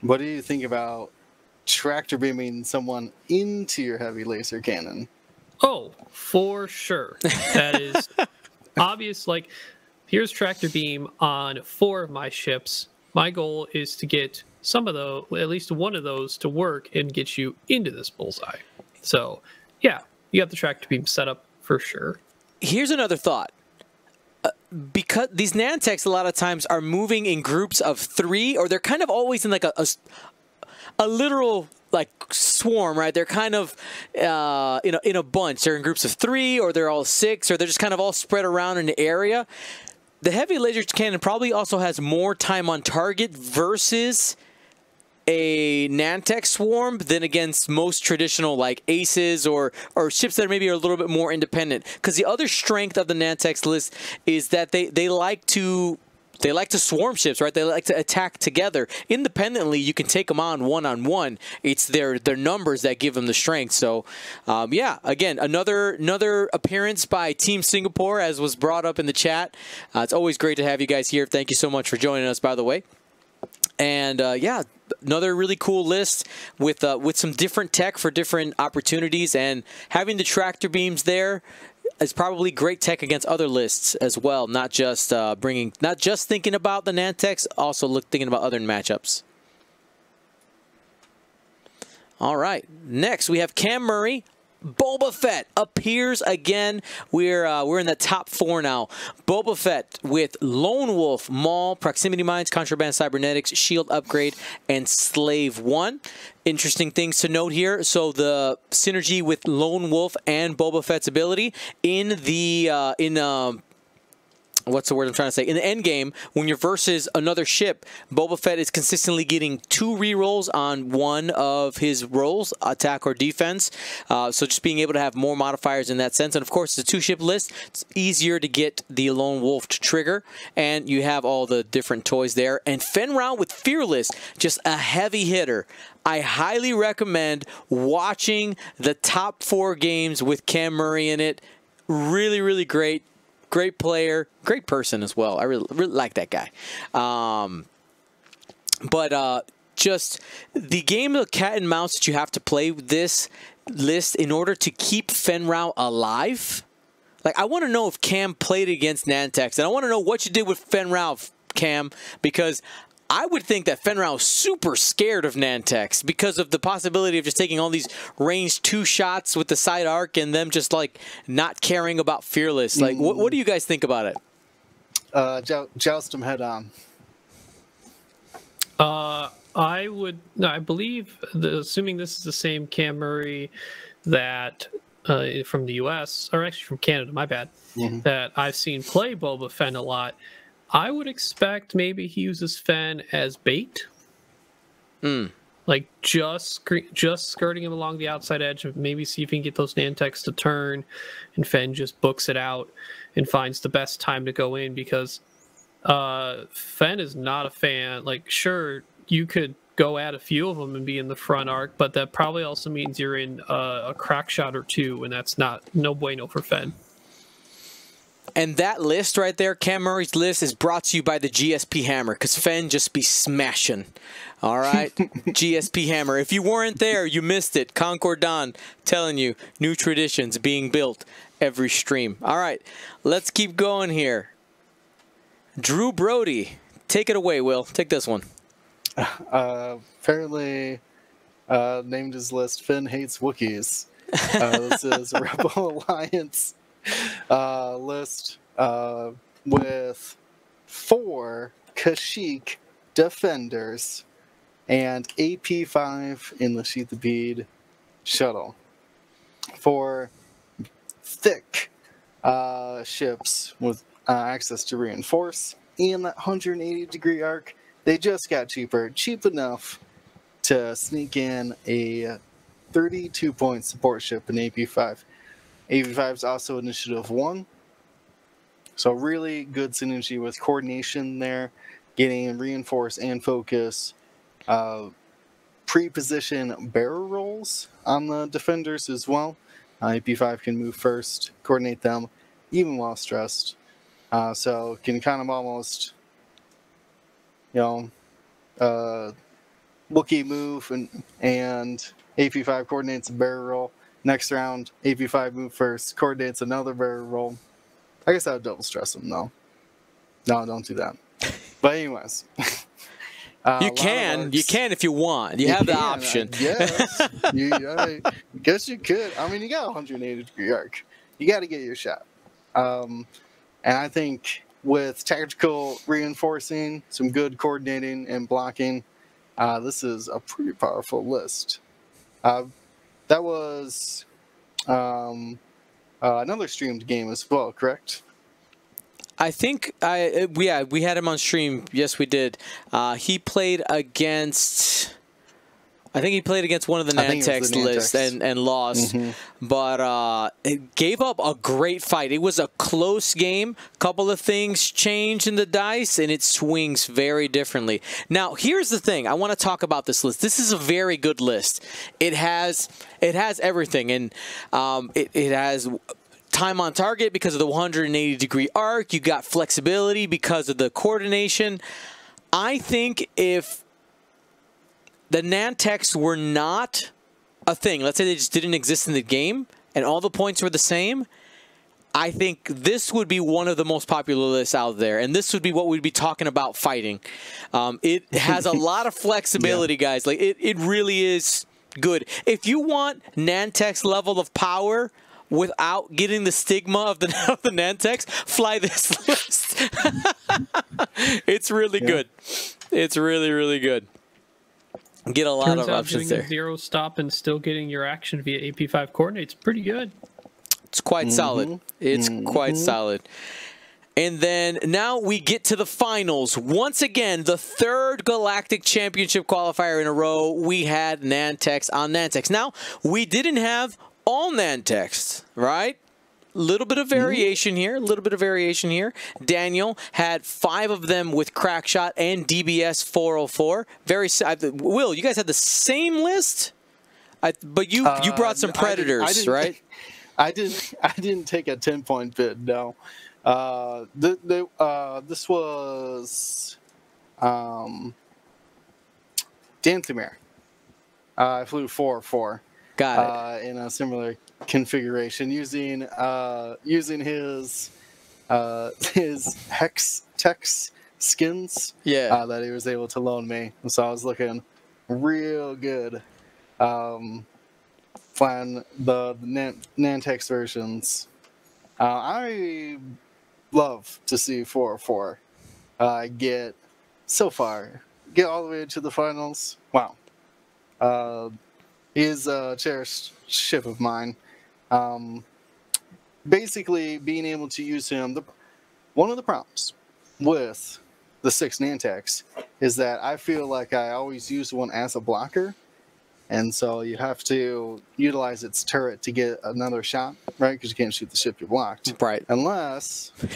What do you think about tractor beaming someone into your heavy laser cannon? Oh, for sure. That is obvious. Like, here's tractor beam on 4 of my ships. My goal is to get some of those, at least one of those, to work and get you into this bullseye. So, yeah, you got the tractor beam set up for sure. Here's another thought. Because these Nantex a lot of times are moving in groups of 3, or they're kind of always in like a literal like swarm, right? They're kind of in a bunch. They're in groups of 3, or they're all 6, or they're just kind of all spread around in the area. The heavy laser cannon probably also has more time on target versus a Nantex swarm than against most traditional like aces or ships that maybe are a little bit more independent. Because the other strength of the Nantex list is that they like to swarm ships, right? They like to attack together. Independently, you can take them on one-on-one. It's their numbers that give them the strength. So, yeah, again, another appearance by Team Singapore, as was brought up in the chat. It's always great to have you guys here. Thank you so much for joining us, by the way. And, yeah, another really cool list with some different tech for different opportunities. And having the tractor beams there is probably great tech against other lists as well, not just thinking about the Nantex, also thinking about other matchups. All right, next we have Cam Murray. Boba Fett appears again. We're in the top 4 now. Boba Fett with Lone Wolf, Maul, Proximity Mines, Contraband Cybernetics, Shield Upgrade, and Slave 1. Interesting things to note here. So the synergy with Lone Wolf and Boba Fett's ability in the what's the word I'm trying to say? In the end game, when you're versus another ship, Boba Fett is consistently getting 2 rerolls on one of his rolls, attack or defense. So just being able to have more modifiers in that sense. And of course, the 2-ship list, it's easier to get the Lone Wolf to trigger, and you have all the different toys there. And Fenn Rau with Fearless, just a heavy hitter. I highly recommend watching the top 4 games with Cam Murray in it. Really, really great. Great player, great person as well. I really like that guy. Just the game of cat and mouse that you have to play with this list in order to keep Fenn Rau alive. Like, I want to know if Cam played against Nantex, and I want to know what you did with Fenn Rau, Cam, because I would think that Fenn Rau is super scared of Nantex because of the possibility of just taking all these range 2 shots with the side arc and them just like not caring about Fearless. Like, what do you guys think about it? Joust him head on. I believe, assuming this is the same Cam Murray that from the U.S., or actually from Canada, my bad, that I've seen play Boba Fett a lot. I would expect maybe he uses Fenn as bait. Like just skirting him along the outside edge, maybe see if he can get those Nantex to turn, and Fenn just books it out and finds the best time to go in, because Fenn is not a fan. Like, sure, you could go at a few of them and be in the front arc, but that probably also means you're in a crack shot or 2, and that's no bueno for Fenn. And that list right there, Cam Murray's list, is brought to you by the GSP Hammer, because Fenn just be smashing. All right? GSP Hammer. If you weren't there, you missed it. Concord Dawn telling you, new traditions being built every stream. All right, let's keep going here. Drew Brody. Take it away, Will. Take this one. Apparently, named his list, Finn Hates Wookiees. This is Rebel Alliance list with 4 Kashyyyk defenders and AP5 in the Sheath of Bead shuttle. 4 thick ships with access to reinforce and that 180-degree arc. They just got cheap enough to sneak in a 32-point support ship in AP5. AP5 is also Initiative 1. So really good synergy with coordination there, getting reinforce and focus. Pre-position barrel rolls on the defenders as well. AP5 can move first, coordinate them, even while stressed. So can kind of almost, Wookiee move and AP5 coordinates a barrel roll. Next round, AP5 move first, coordinates another barrel roll. I guess I would double stress them, though. No, don't do that. But anyways. You can if you want. You have the option. Yes. I guess you could. I mean, you got a 180-degree arc. You got to get your shot. And I think with tactical reinforcing, some good coordinating and blocking, this is a pretty powerful list. That was another streamed game as well, correct? I think we had him on stream. Yes, we did. He played against. I think he played against one of the Nantex lists and lost, but it gave up a great fight. It was a close game. A couple of things changed in the dice, and it swings very differently. Now, here's the thing. I want to talk about this list. This is a very good list. It has everything, and it has time on target because of the 180-degree arc. You got flexibility because of the coordination. I think if the Nantex were not a thing, let's say they just didn't exist in the game and all the points were the same, I think this would be one of the most popular lists out there, and this would be what we'd be talking about fighting. It has a lot of flexibility, guys. Like it really is good. If you want Nantex level of power without getting the stigma of the Nantex, fly this list. It's really good. It's really, really good. Get a lot of options there. Zero stop and still getting your action via AP5 coordinates, pretty good. It's quite solid. It's quite solid. And then now we get to the finals. Once again, the third Galactic Championship qualifier in a row, we had Nantex on Nantex. Now, we didn't have all Nantex, right? Little bit of variation here, a little bit of variation here. Daniel had 5 of them with Crackshot and DBS 404. Will, you guys had the same list? But you brought some Predators, right? I didn't take a 10-point bid, no. This was Danthamir. I flew 4-4. Got it. In a similar configuration, using his Hex Tex skins that he was able to loan me. And so I was looking real good. Flying the Nantex versions. I love to see 404 get all the way to the finals. Wow. He is a cherished ship of mine. Basically, being able to use him, one of the problems with the 6 Nantex is that I feel like I always use one as a blocker. And so you have to utilize its turret to get another shot, right? Because you can't shoot the ship you blocked. Right. Unless you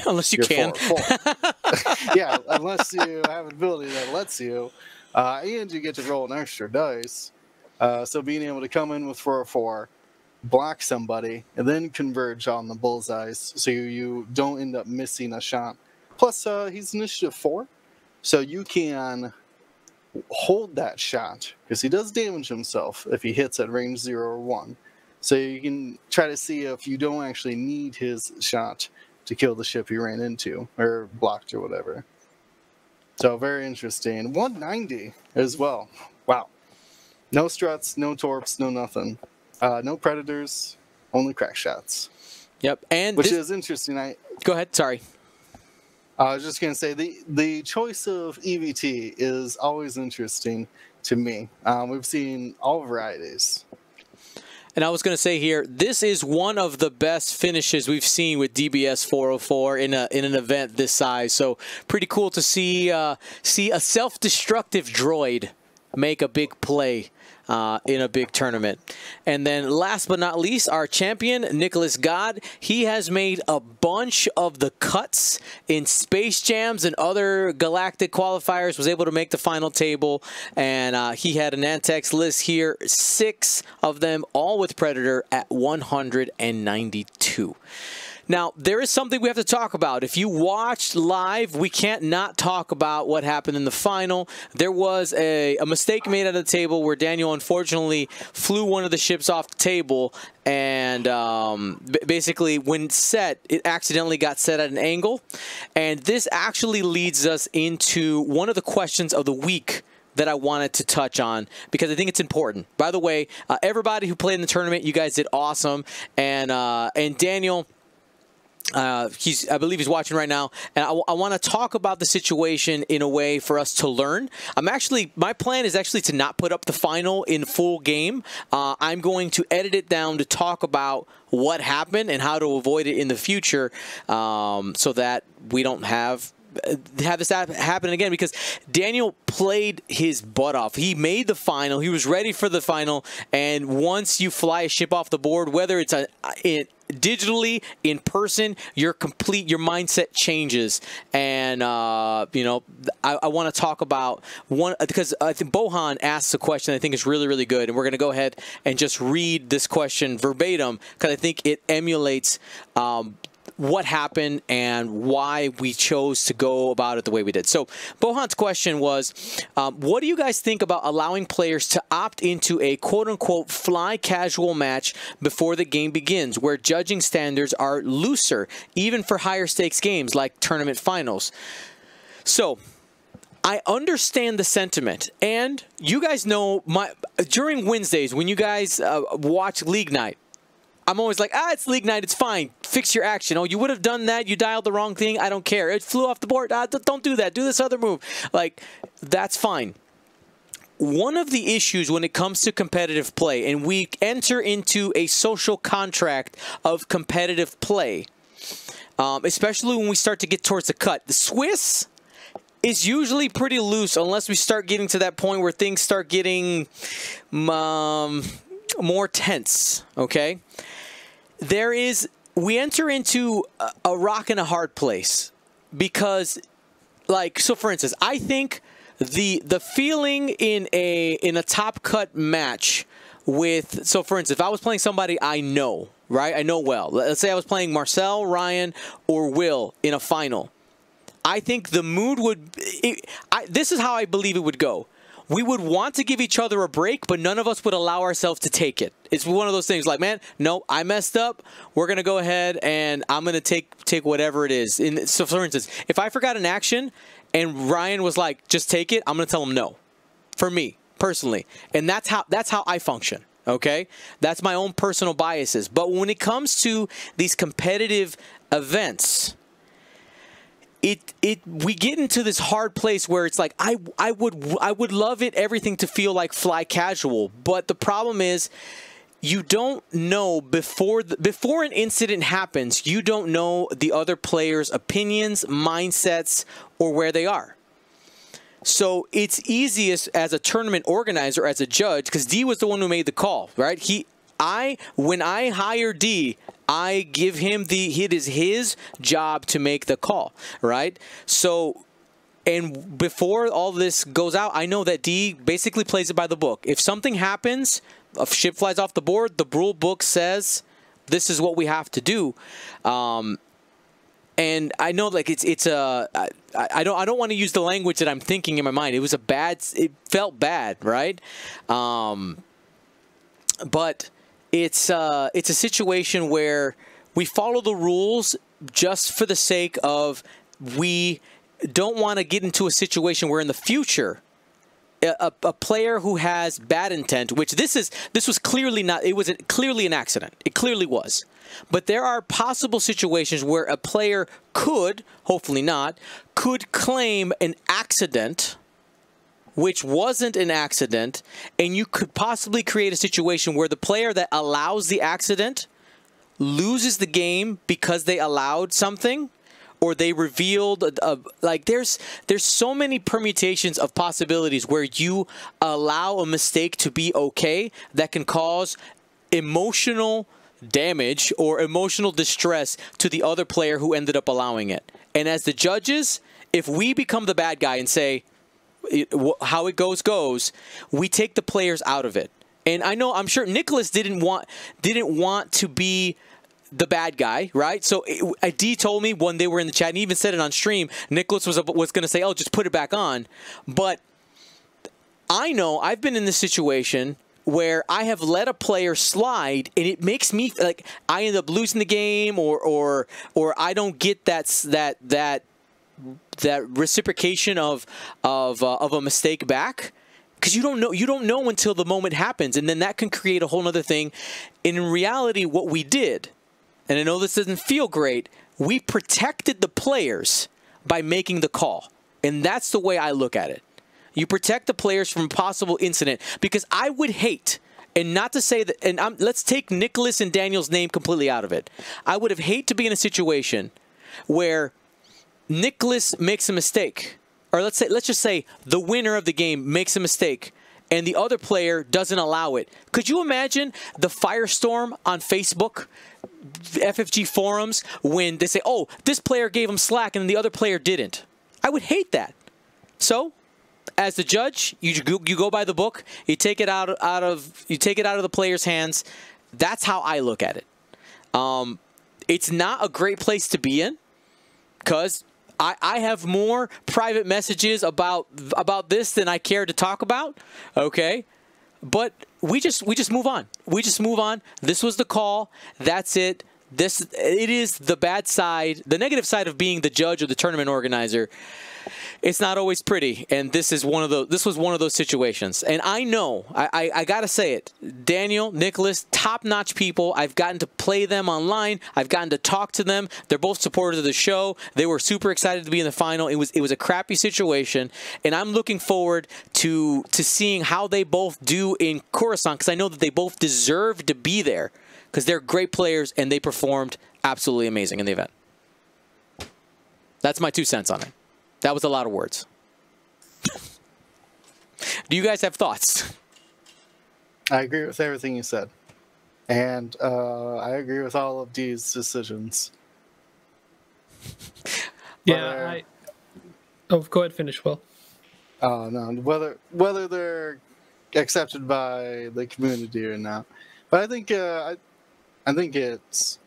can. 4-4. Yeah, unless you have an ability that lets you. And you get to roll an extra dice. So being able to come in with 4-4, block somebody, and then converge on the bullseyes so you don't end up missing a shot. Plus, he's initiative 4, so you can hold that shot, because he does damage himself if he hits at range 0 or 1. So you can try to see if you don't actually need his shot to kill the ship you ran into, or blocked or whatever. So very interesting. 190 as well. Wow. No struts, no torps, no nothing. No predators, only crack shots. Yep, and which is interesting. Go ahead, sorry. I was just going to say, the choice of EVT is always interesting to me. We've seen all varieties. And I was going to say here, this is one of the best finishes we've seen with DBS 404 in an event this size. So pretty cool to see a self-destructive droid make a big play in a big tournament. And then last but not least, our champion, Nicholas God, he has made a bunch of the cuts in Space Jams and other galactic qualifiers, was able to make the final table, and he had an Nantex list here, 6 of them, all with Predator at 192. Now, there is something we have to talk about. If you watched live, we can't not talk about what happened in the final. There was a mistake made at the table where Daniel unfortunately flew one of the ships off the table, and basically when set, it accidentally got set at an angle. And this actually leads us into one of the questions of the week that I wanted to touch on, because I think it's important. By the way, everybody who played in the tournament, you guys did awesome. And Daniel, I believe he's watching right now, and I want to talk about the situation in a way for us to learn. My plan is actually to not put up the final in full game. I'm going to edit it down to talk about what happened and how to avoid it in the future, so that we don't have this happen again, because Daniel played his butt off. He made the final. He was ready for the final, and once you fly a ship off the board, whether it's digitally, in person, your mindset changes. And I want to talk about one, because I think Bohan asks a question I think is really, really good, and we're going to go ahead and just read this question verbatim, because I think it emulates what happened and why we chose to go about it the way we did. So Bohan's question was, what do you guys think about allowing players to opt into a quote-unquote fly casual match before the game begins, where judging standards are looser, even for higher stakes games like tournament finals? So I understand the sentiment, and you guys know during Wednesdays when you guys watch League Night, I'm always like, it's League Night, it's fine. Fix your action. Oh, you would have done that. You dialed the wrong thing. I don't care. It flew off the board. Don't do that. Do this other move. Like, that's fine. One of the issues when it comes to competitive play, and we enter into a social contract of competitive play, especially when we start to get towards the cut. The Swiss is usually pretty loose unless we start getting to that point where things start getting more tense, okay? We enter into a rock and a hard place because, like, so for instance, I think the feeling in a top cut match with, so for instance, if I was playing somebody I know, right? I know well. Let's say I was playing Marcel, Ryan, or Will in a final. I think the mood would, this is how I believe it would go. We would want to give each other a break, but none of us would allow ourselves to take it. It's one of those things like, man, no, I messed up. We're going to go ahead and I'm going to take whatever it is. So for instance, if I forgot an action and Ryan was like, just take it, I'm going to tell him no. For me, personally. And that's how I function. Okay? That's my own personal biases. But when it comes to these competitive events, we get into this hard place where it's like I would love everything to feel like fly casual, but the problem is you don't know before an incident happens, you don't know the other player's opinions, mindsets, or where they are. So it's easiest as a tournament organizer, as a judge, because D was the one who made the call, right? When I hire D, I give him it is his job to make the call, right? So, and before all this goes out, I know that D basically plays it by the book. If something happens, a ship flies off the board, the rule book says this is what we have to do. And I know, like, I don't want to use the language that I'm thinking in my mind. It felt bad, right? But it's a situation where we follow the rules just for the sake of, we don't want to get into a situation where in the future a player who has bad intent, which this was clearly not, it was clearly an accident. It clearly was. But there are possible situations where a player could, hopefully not, could claim an accident which wasn't an accident, and you could possibly create a situation where the player that allows the accident loses the game because they allowed something, or they revealed like there's so many permutations of possibilities where you allow a mistake to be okay that can cause emotional damage or emotional distress to the other player who ended up allowing it. And as the judges, if we become the bad guy and say, how it goes, we take the players out of it. And I'm sure Nicholas didn't want to be the bad guy, right? So D told me when they were in the chat, and he even said it on stream, Nicholas was going to say, oh, just put it back on. But I know I've been in this situation where I have let a player slide, and it makes me like I end up losing the game, or I don't get that reciprocation of a mistake back, because you don't know until the moment happens, and then that can create a whole other thing. And in reality, what we did, and I know this doesn't feel great, we protected the players by making the call, and that's the way I look at it. You protect the players from a possible incident, because I would hate, and not to say that, and let's take Nicholas and Daniel's name completely out of it. I would have hated to be in a situation where Nicholas makes a mistake, or let's just say the winner of the game makes a mistake, and the other player doesn't allow it. Could you imagine the firestorm on Facebook, FFG forums, when they say, "Oh, this player gave him slack and the other player didn't"? I would hate that. So, as the judge, you go by the book. You take it out of the player's hands. That's how I look at it. It's not a great place to be in, because I have more private messages about this than I care to talk about. Okay, but we just move on. We just move on. This was the call. That's it. It is the bad side, the negative side of being the judge or the tournament organizer. It's not always pretty, and this was one of those situations. And I know, I gotta say it, Daniel, Nicholas, top-notch people. I've gotten to play them online. I've gotten to talk to them. They're both supporters of the show. They were super excited to be in the final. It was a crappy situation, and I'm looking forward to seeing how they both do in Coruscant, because I know that they both deserve to be there, because they're great players and they performed absolutely amazing in the event. That's my 2 cents on it. That was a lot of words. Do you guys have thoughts? I agree with everything you said. And I agree with all of D's decisions. Yeah, Oh, go ahead, finish, Will. No, whether they're accepted by the community or not. But I think it's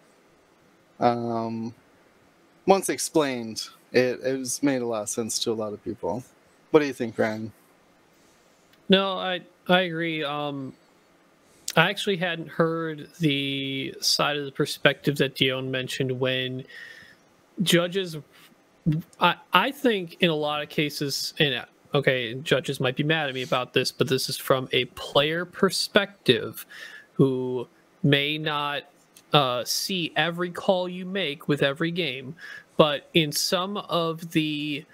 once explained, it was made a lot of sense to a lot of people. What do you think, Ryan? No, I agree. I actually hadn't heard the side of the perspective that Dion mentioned when judges. I think in a lot of cases, and okay, judges might be mad at me about this, but this is from a player perspective who may not see every call you make with every game, but in some of the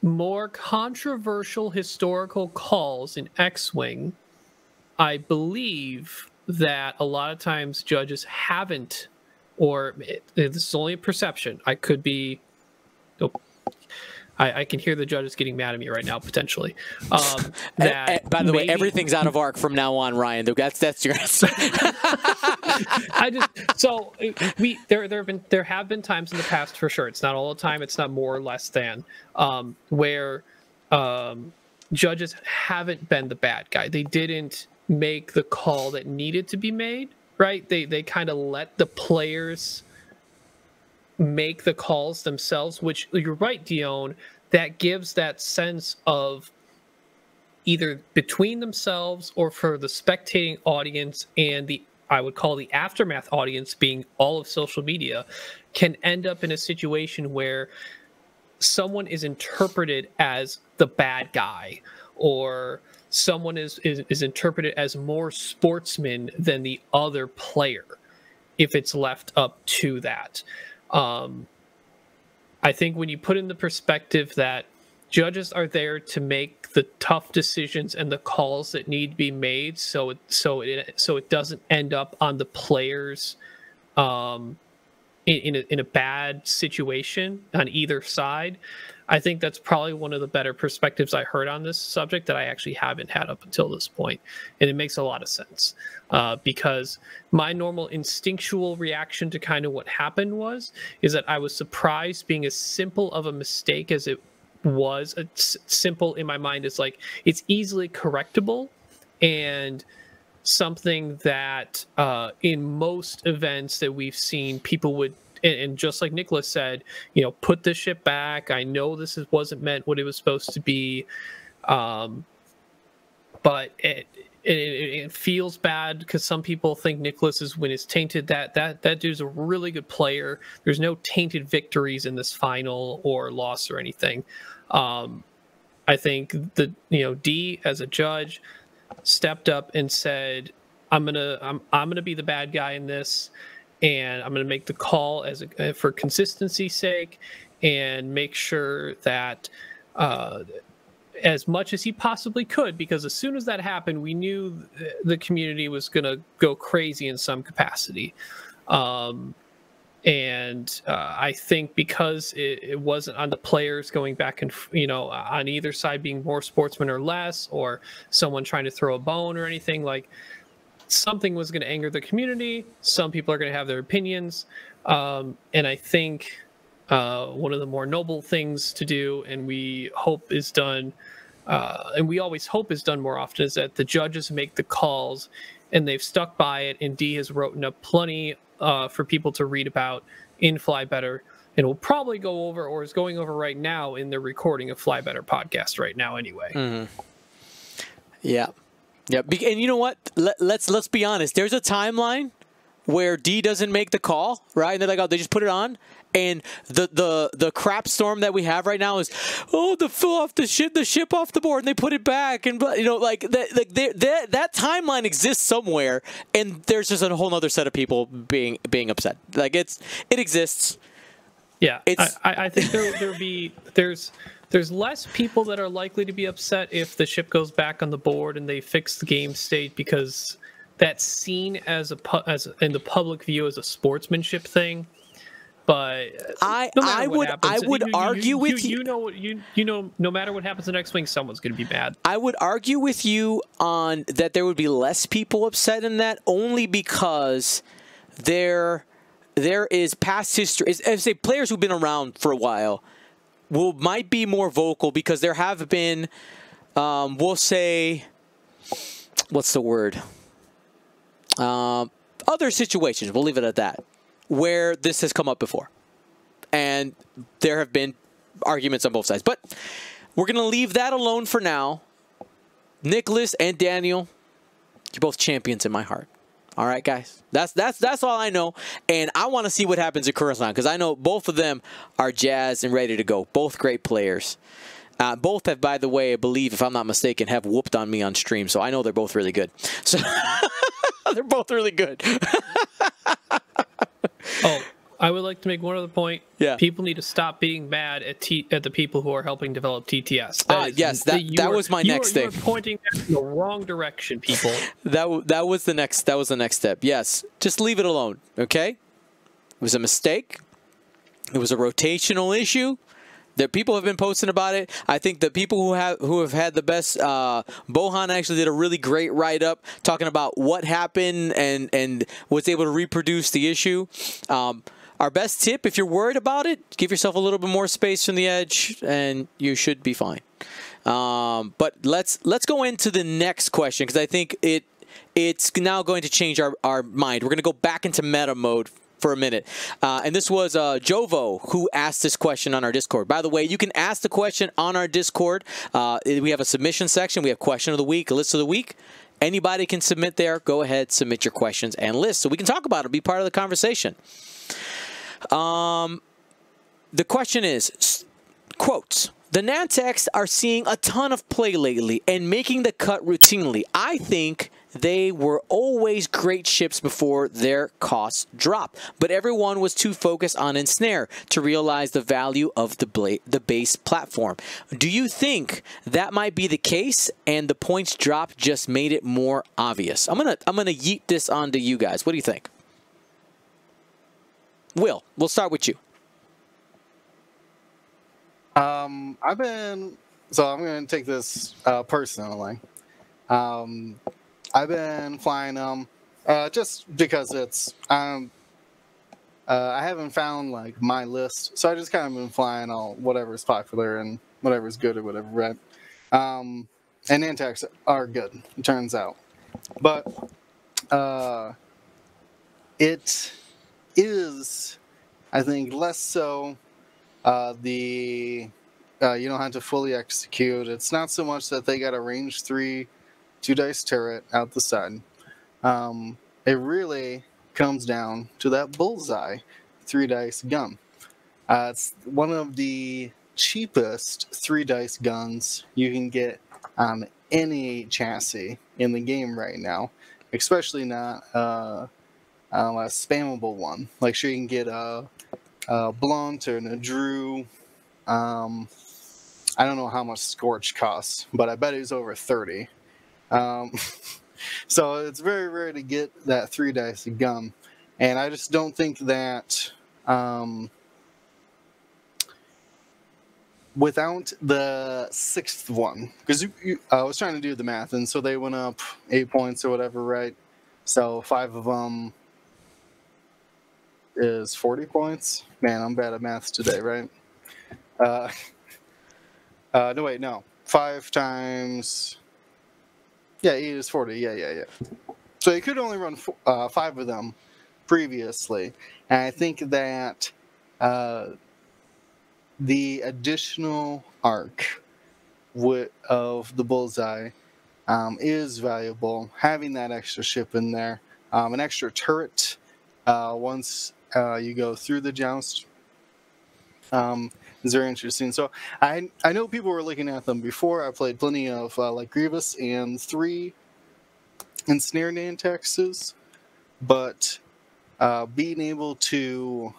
more controversial historical calls in X-Wing, I believe that a lot of times judges haven't, or this is only a perception. I could be. Oh, I can hear the judges getting mad at me right now, potentially. That by the way, everything's out of arc from now on, Ryan. That's your answer. There have been times in the past, for sure. It's not all the time. It's not more or less than where judges haven't been the bad guy. They didn't make the call that needed to be made. Right? They kind of let the players make the calls themselves, which you're right, Dion, that gives that sense of either between themselves or for the spectating audience and the, I would call the aftermath audience being all of social media, can end up in a situation where someone is interpreted as the bad guy, or someone is interpreted as more sportsman than the other player if it's left up to that. I think when you put in the perspective that judges are there to make the tough decisions and the calls that need to be made, so it doesn't end up on the players in a bad situation on either side. I think that's probably one of the better perspectives I heard on this subject that I actually haven't had up until this point. And it makes a lot of sense because my normal instinctual reaction to kind of what happened is that I was surprised, being as simple of a mistake as it was. Simple in my mind is like, it's easily correctable and something that in most events that we've seen, people would, and just like Nicholas said, put the ship back. I know this wasn't meant what it was supposed to be, but it feels bad because some people think Nicholas's win is tainted. That dude's a really good player. There's no tainted victories in this final or loss or anything. I think D as a judge stepped up and said, I'm gonna be the bad guy in this, and I'm gonna make the call for consistency's sake, and make sure that as much as he possibly could, because as soon as that happened, we knew the community was gonna go crazy in some capacity. And I think because it wasn't on the players going back and, on either side being more sportsman or less, or someone trying to throw a bone or anything, like something was going to anger the community. Some people are going to have their opinions. And I think one of the more noble things to do, and we hope is done, and we always hope is done more often, is that the judges make the calls and they've stuck by it. And D has written up plenty for people to read about in Fly Better, and will probably go over, or is going over right now in the recording of Fly Better podcast right now anyway. Mm-hmm. Yeah. And you know what? Let's be honest. There's a timeline where D doesn't make the call, right? And they're like, oh, they just put it on. And the crap storm that we have right now is, oh, the ship off the board, and they put it back, and that timeline exists somewhere, and there's just a whole other set of people being upset. Like it exists. Yeah, I think there's less people that are likely to be upset if the ship goes back on the board and they fix the game state, because that's seen as in the public view as a sportsmanship thing. But I no matter what happens, would argue with you. You know, no matter what happens in X-Wing, someone's going to be mad. I would argue with you on that there would be less people upset in that, only because there is past history. As say players who've been around for a while might be more vocal, because there have been, we'll say, what's the word? Other situations, we'll leave it at that, where this has come up before. And there have been arguments on both sides. But we're going to leave that alone for now. Nicholas and Daniel, you're both champions in my heart. All right, guys. That's all I know. And I want to see what happens at Coruscant, because I know both of them are jazzed and ready to go. Both great players. Both have, by the way, I believe, if I'm not mistaken, have whooped on me on stream. So I know they're both really good. So they're both really good. Oh, I would like to make one other point. Yeah. People need to stop being mad at the people who are helping develop TTS. Yes, that was my next thing. You are pointing in the wrong direction, people. That was the next step. Yes, just leave it alone. Okay, it was a mistake. It was a rotational issue. That people have been posting about it. I think the people who have had the best, Bohan actually did a really great write-up talking about what happened and was able to reproduce the issue. Our best tip, if you're worried about it, give yourself a little bit more space from the edge, and you should be fine. But let's go into the next question, because I think it's now going to change our mind. We're going to go back into meta mode for a minute. And this was Jovo who asked this question on our Discord. By the way, you can ask the question on our Discord. We have a submission section. We have question of the week, a list of the week. Anybody can submit there. Go ahead, submit your questions and lists so we can talk about it, be part of the conversation. The question is, quotes, the Nantex are seeing a ton of play lately and making the cut routinely. I think they were always great ships before their costs dropped, but everyone was too focused on Ensnare to realize the value of the base platform. Do you think that might be the case and the points drop just made it more obvious? I'm gonna yeet this onto you guys. What do you think? Will, we'll start with you. I'm going to take this personally. I've been flying them just because it's I haven't found like my list, so I just kind of been flying all whatever's popular and whatever's good or whatever, right? And Nantex are good, it turns out, but it is, I think, less so you don't have to fully execute. It's not so much that they got a range 3 2-dice turret out the side. It really comes down to that bullseye 3-dice gun. It's one of the cheapest 3-dice guns you can get on any chassis in the game right now, especially not a spammable one. Like, sure, you can get a Blunt or a Drew. I don't know how much Scorch costs, but I bet it was over 30. So it's very rare to get that 3-dice gun, and I just don't think that without the 6th one, because I was trying to do the math, and so they went up 8 points or whatever, right? So 5 of them is 40 points. Man, I'm bad at maths today, right? No, wait, no. 5 times... Yeah, 8 is 40. Yeah. So you could only run 5 of them previously. And I think that the additional arc of the bullseye is valuable. Having that extra ship in there, an extra turret once you go through the joust, is very interesting. So I know people were looking at them before. I played plenty of like Grievous and 3 Ensnare Nantexes, but being able to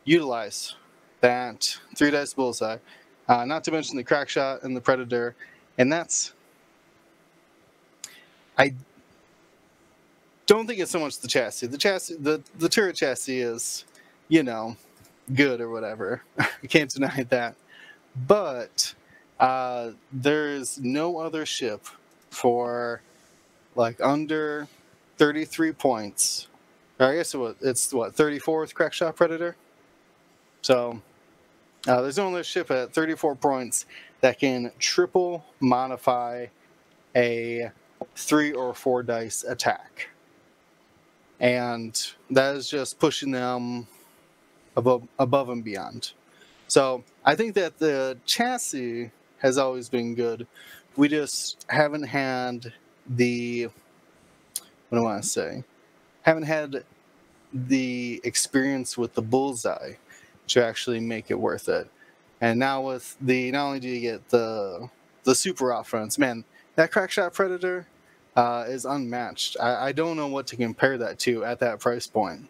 utilize that 3-dice bullseye, not to mention the crack shot and the Predator, and I don't think it's so much the chassis. The turret chassis is you know, good or whatever. You can't deny that. But there's no other ship for like under 33 points. Or I guess it's 34 with Crackshot Predator. So there's no other ship at 34 points that can triple modify a 3 or 4 dice attack. And that is just pushing them above and beyond. So I think that the chassis has always been good. We just haven't had the, what do I want to say? Haven't had the experience with the bullseye to actually make it worth it. And now with the, not only do you get the super offense, man, that Crackshot Predator is unmatched. I don't know what to compare that to at that price point.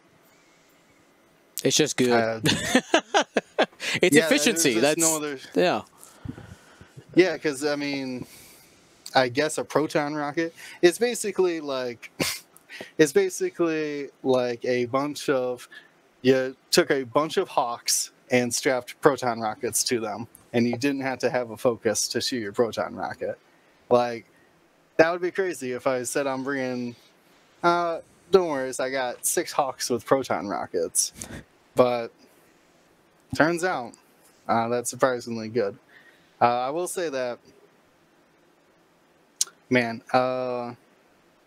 It's just good. It's efficiency. That's no other. Yeah. Yeah, because I mean, I guess a proton rocket. It's basically like a bunch of, you took a bunch of Hawks and strapped proton rockets to them, and you didn't have to have a focus to shoot your proton rocket. Like, that would be crazy if I said I'm bringing. Don't worry, I got 6 Hawks with proton rockets, but turns out that's surprisingly good. I will say that, man, the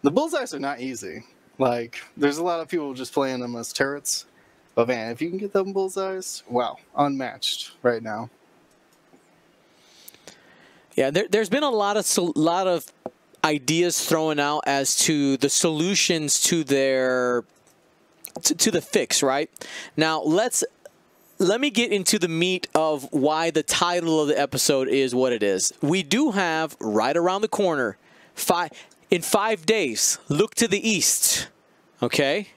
bullseyes are not easy. Like, there's a lot of people just playing them as turrets. But man, if you can get them bullseyes, wow, unmatched right now. Yeah, there's been a lot of ideas thrown out as to the solutions to their to the fix, right? Now let me get into the meat of why the title of the episode is what it is. We do have right around the corner, in 5 days, look to the east. Okay?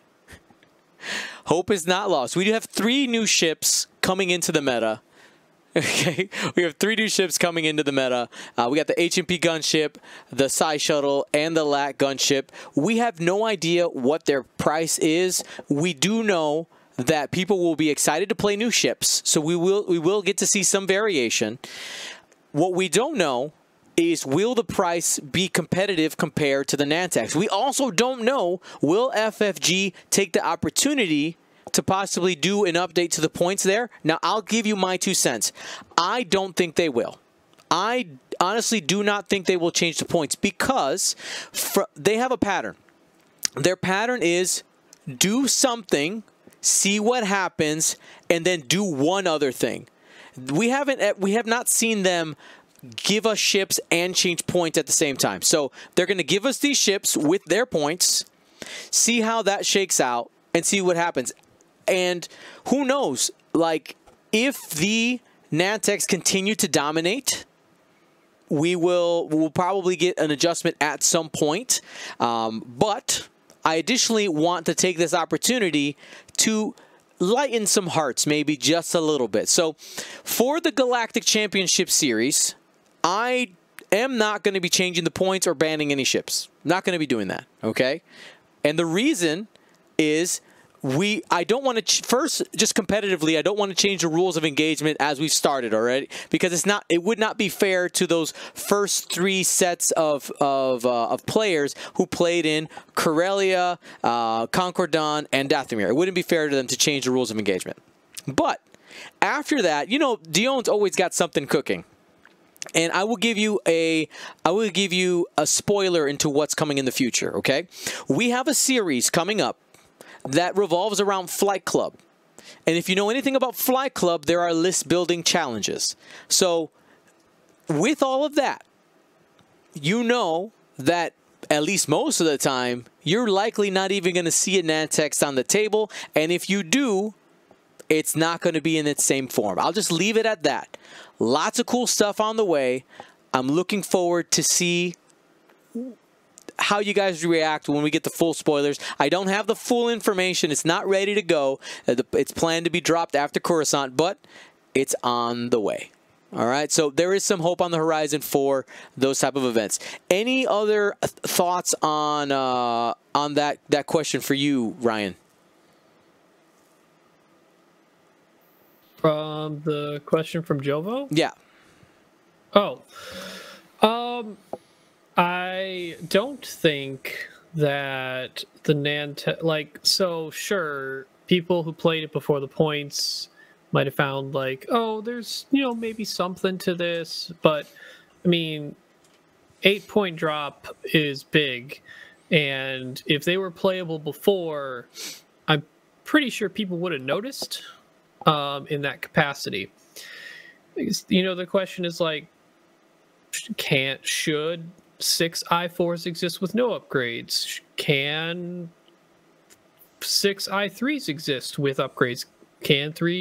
Hope is not lost. We do have 3 new ships coming into the meta. Okay, we have 3 new ships coming into the meta. We got the HMP gunship, the Psy shuttle, and the LAT gunship. We have no idea what their price is. We do know that people will be excited to play new ships, so we will get to see some variation. What we don't know is, will the price be competitive compared to the Nantex? We also don't know, will FFG take the opportunity to possibly do an update to the points there? Now, I'll give you my 2 cents. I don't think they will. I honestly do not think they will change the points because they have a pattern. Their pattern is do something, see what happens, and then do one other thing. We have not seen them give us ships and change points at the same time. So they're going to give us these ships with their points, see how that shakes out, and see what happens. And who knows, like, if the Nantex continue to dominate, we'll probably get an adjustment at some point. But I additionally want to take this opportunity to lighten some hearts, maybe just a little bit. So for the Galactic Championship Series, I am not going to be changing the points or banning any ships. Not going to be doing that, okay? And the reason is I don't want to, first, just competitively, I don't want to change the rules of engagement as we've started already, because it would not be fair to those first 3 sets of players who played in Corellia, Concordan, and Dathomir. It wouldn't be fair to them to change the rules of engagement. But after that, you know, Dion's always got something cooking. And I will give you a spoiler into what's coming in the future, okay? We have a series coming up that revolves around Flight Club. And if you know anything about Flight Club, there are list building challenges. So with all of that, you know that at least most of the time, you're likely not even going to see a Nantex on the table. And if you do, it's not going to be in its same form. I'll just leave it at that. Lots of cool stuff on the way. I'm looking forward to see how you guys react when we get the full spoilers. I don't have the full information. It's not ready to go. It's planned to be dropped after Coruscant, but it's on the way. All right, so there is some hope on the horizon for those type of events. Any other thoughts on that question for you, Ryan? From the question from Jovo? Yeah. Oh. I don't think that the Nantech, like, so sure, people who played it before the points might have found, like, oh, there's, maybe something to this, but, I mean, 8-point drop is big, and if they were playable before, I'm pretty sure people would have noticed in that capacity. The question is, like, should 6 i4s exist with no upgrades? Can 6 i3s exist with upgrades? Can 6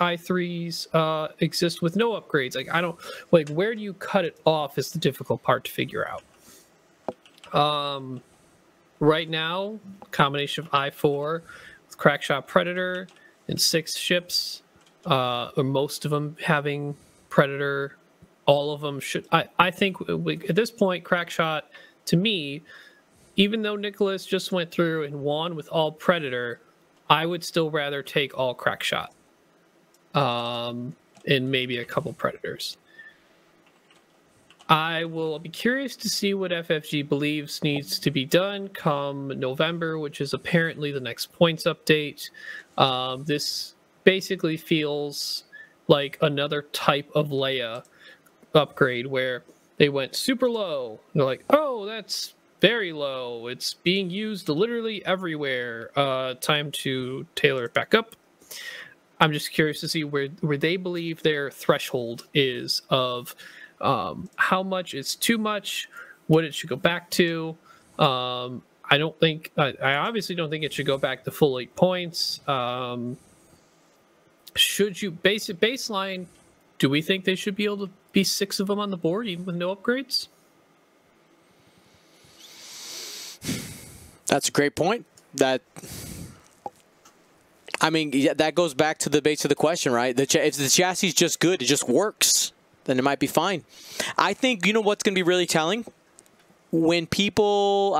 i3s exist with no upgrades? Like, I don't, like, where do you cut it off is the difficult part to figure out. Right now, combination of i4 with Crackshot Predator and 6 ships, or most of them having Predator. All of them should. I think at this point, Crackshot, to me, even though Nicholas just went through and won with all Predator, I would still rather take all Crackshot, and maybe a couple Predators. I will be curious to see what FFG believes needs to be done come November, which is apparently the next points update. This basically feels like another type of Leia upgrade where they went super low. They're like, oh, that's very low. It's being used literally everywhere. Time to tailor it back up. I'm just curious to see where they believe their threshold is of how much is too much, what it should go back to. I obviously don't think it should go back to full 8 points. Should you baseline? Do we think they should be able to be 6 of them on the board even with no upgrades? That's a great point. That goes back to the base of the question, right? If the chassis is just good, it just works, then it might be fine. I think, what's going to be really telling? When people,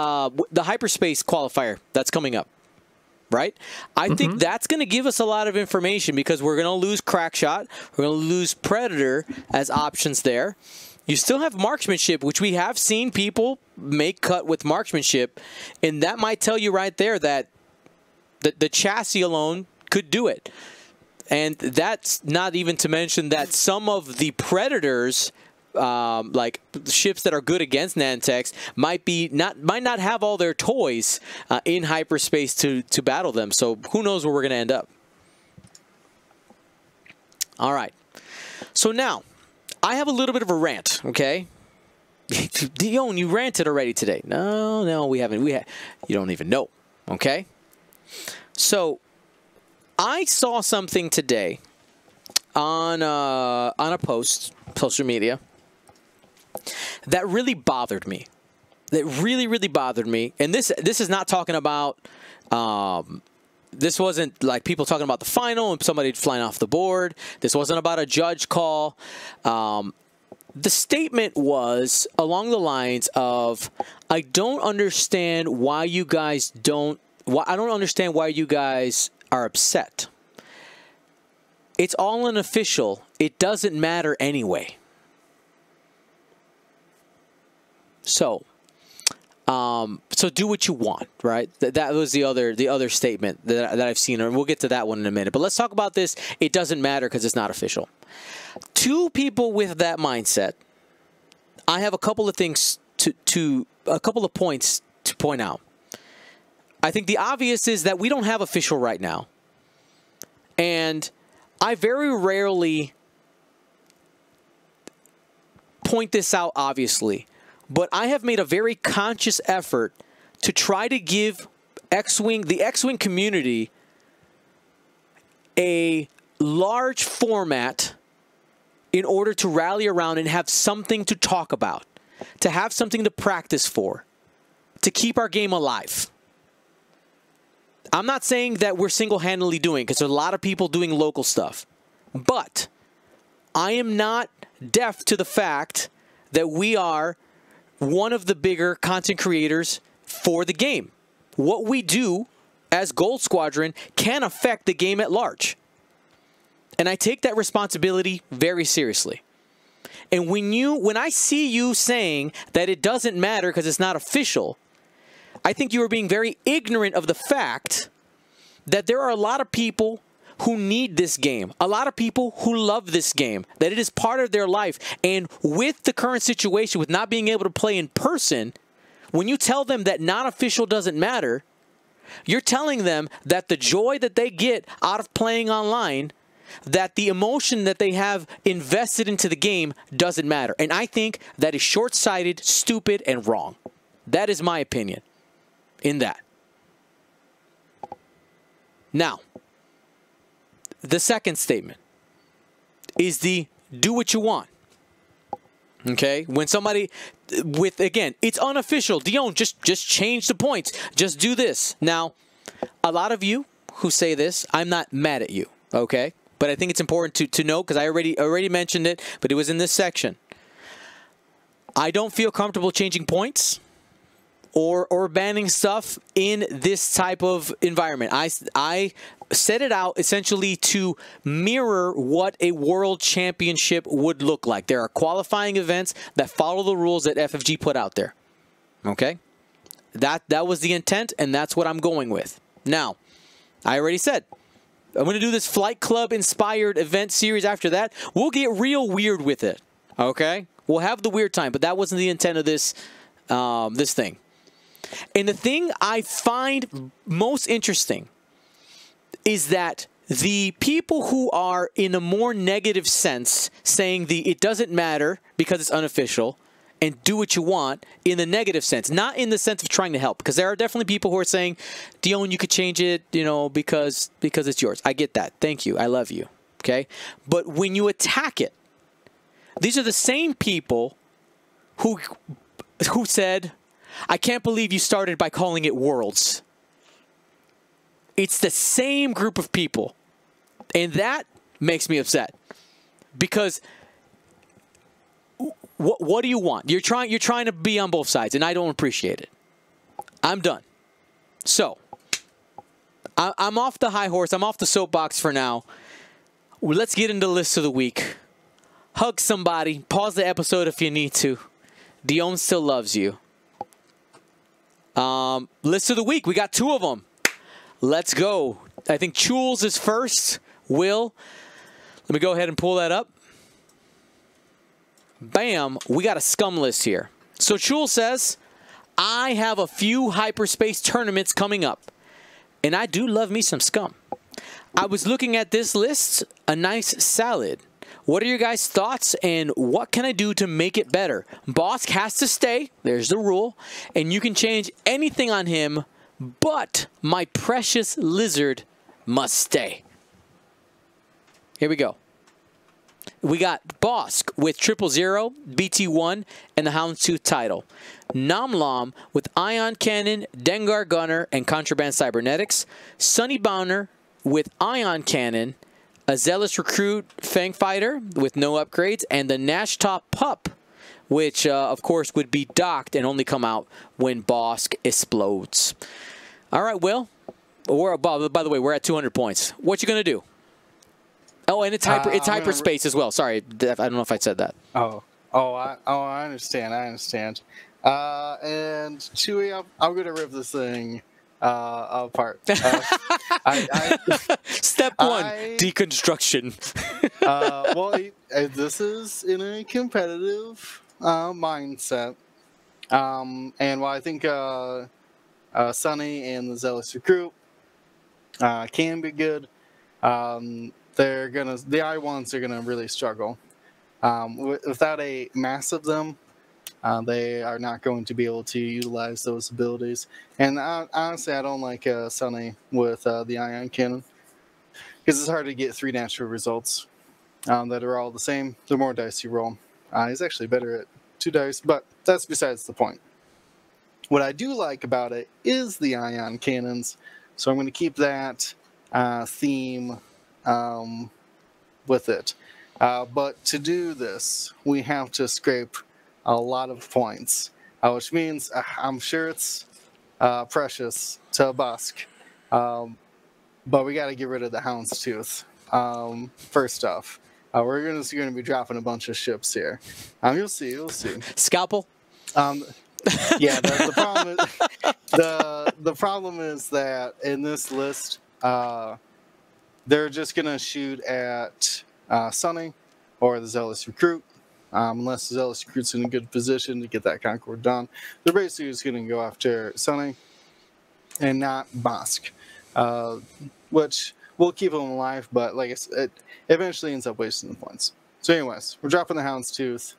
the hyperspace qualifier that's coming up, right? I think that's going to give us a lot of information because we're going to lose Crackshot. We're going to lose Predator as options there. You still have marksmanship, which we have seen people make cut with marksmanship, and that might tell you right there that the chassis alone could do it. And that's not even to mention that some of the Predators, like ships that are good against Nantex, might not have all their toys in hyperspace to battle them. So who knows where we're going to end up. All right. So now, I have a little bit of a rant, okay? Dion, you ranted already today. No, we haven't. You don't even know, okay? So, I saw something today on a post, social media, that really bothered me. That really, really bothered me. And this is not talking about, this wasn't like people talking about the final and somebody flying off the board. This wasn't about a judge call. The statement was along the lines of, I don't understand why you guys I don't understand why you guys are upset. It's all unofficial. It doesn't matter anyway. So do what you want, right? That was the other statement that I've seen, and we'll get to that one in a minute. But let's talk about this. It doesn't matter because it's not official. Two people with that mindset, I have a couple of things a couple of points to point out. I think the obvious is that we don't have official right now. And I very rarely point this out, obviously. But I have made a very conscious effort to try to give the X-Wing community a large format in order to rally around and have something to talk about, to have something to practice for, to keep our game alive. I'm not saying that we're single-handedly doing it, because there's a lot of people doing local stuff. But I am not deaf to the fact that we are one of the bigger content creators for the game. What we do as Gold Squadron can affect the game at large. And I take that responsibility very seriously. And when I see you saying that it doesn't matter because it's not official, I think you are being very ignorant of the fact that there are a lot of people who need this game, a lot of people who love this game, that it is part of their life. And with the current situation, with not being able to play in person, when you tell them that non-official doesn't matter, you're telling them that the joy that they get out of playing online, that the emotion that they have invested into the game doesn't matter. And I think that is short-sighted, stupid, and wrong. That is my opinion in that. Now, the second statement is the do what you want. Okay? When somebody again, it's unofficial. Dion, just change the points. Just do this. Now, a lot of you who say this, I'm not mad at you, okay? But I think it's important to know, because I already mentioned it, but it was in this section. I don't feel comfortable changing points or banning stuff in this type of environment. I set it out essentially to mirror what a world championship would look like. There are qualifying events that follow the rules that FFG put out there. Okay? That was the intent, and that's what I'm going with. Now, I already said, I'm going to do this Flight Club-inspired event series after that. We'll get real weird with it, okay? We'll have the weird time, but that wasn't the intent of this, this thing. And the thing I find most interesting is that the people who are in a more negative sense saying it doesn't matter because it's unofficial and do what you want in the negative sense, not in the sense of trying to help, because there are definitely people who are saying, Dion, you could change it, you know, because it's yours. I get that. Thank you. I love you. Okay? But when you attack it, these are the same people who said, I can't believe you started by calling it Worlds. It's the same group of people. And that makes me upset. Because what do you want? You're trying to be on both sides, and I don't appreciate it. I'm done. So, I'm off the high horse. I'm off the soapbox for now. Let's get into the list of the week. Hug somebody. Pause the episode if you need to. Dion still loves you. List of the week. We got 2 of them. Let's go. I think Chules is first. Will. Let me go ahead and pull that up. Bam. We got a scum list here. So Chules says, I have a few hyperspace tournaments coming up. And I do love me some scum. I was looking at this list. A nice salad. What are your guys' thoughts, and what can I do to make it better? Bosk has to stay. There's the rule. And you can change anything on him, but my precious lizard must stay. Here we go. We got Bosk with 000, BT1, and the Houndstooth title. Namlam with Ion Cannon, Dengar Gunner, and Contraband Cybernetics. Sonny Bowner with Ion Cannon, a Zealous Recruit Fang Fighter with no upgrades, and the Nash Top Pup, which, of course, would be docked and only come out when Bosk explodes. All right, Will. By the way, we're at 200 points. What you going to do? Oh, and it's hyperspace as well. Sorry, I don't know if I said that. I understand. And Chewy, I'm going to rip this thing apart. Step 1, deconstruction. This is in a competitive mindset. And while I think Sonny and the Zealous Recruit can be good, the I1s are gonna really struggle. Without a mass of them, they are not going to be able to utilize those abilities. And honestly, I don't like Sonny with the Ion Cannon, because it's hard to get 3 natural results that are all the same. The more dice you roll. He's actually better at 2 dice, but that's besides the point. What I do like about it is the Ion Cannons, so I'm going to keep that theme with it. But to do this, we have to scrape a lot of points, which means I'm sure it's precious to Bosk But we got to get rid of the Houndstooth. First off, we're going to be dropping a bunch of ships here. You'll see. Scalpel. Yeah. The problem is the problem is that in this list, they're just going to shoot at Sunny or the Zealous Recruit. Unless the Zealous Recruit's in a good position to get that Concord done, they're basically just going to go after Sunny and not Bosk, which will keep them alive, but like I said, it eventually ends up wasting the points. So anyways, we're dropping the Houndstooth,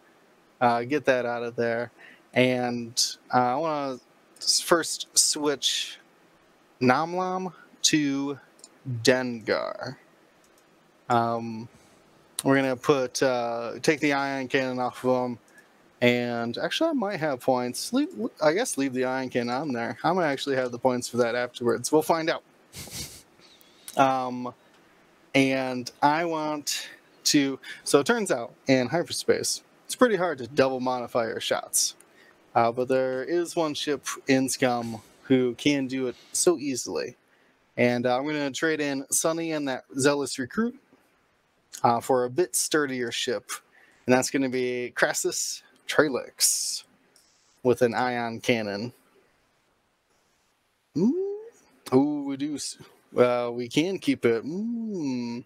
get that out of there, and I want to first switch Namlam to Dengar. We're going to take the ion cannon off of them, and actually I might have points. Leave the ion cannon on there. I might actually have the points for that afterwards. We'll find out. And I want to... So it turns out, in hyperspace, it's pretty hard to double modify your shots. But there is one ship in Scum who can do it so easily. And I'm going to trade in Sunny and that Zealous Recruit for a bit sturdier ship, and that's going to be Crassus Tralix with an ion cannon. We do. We can keep it. All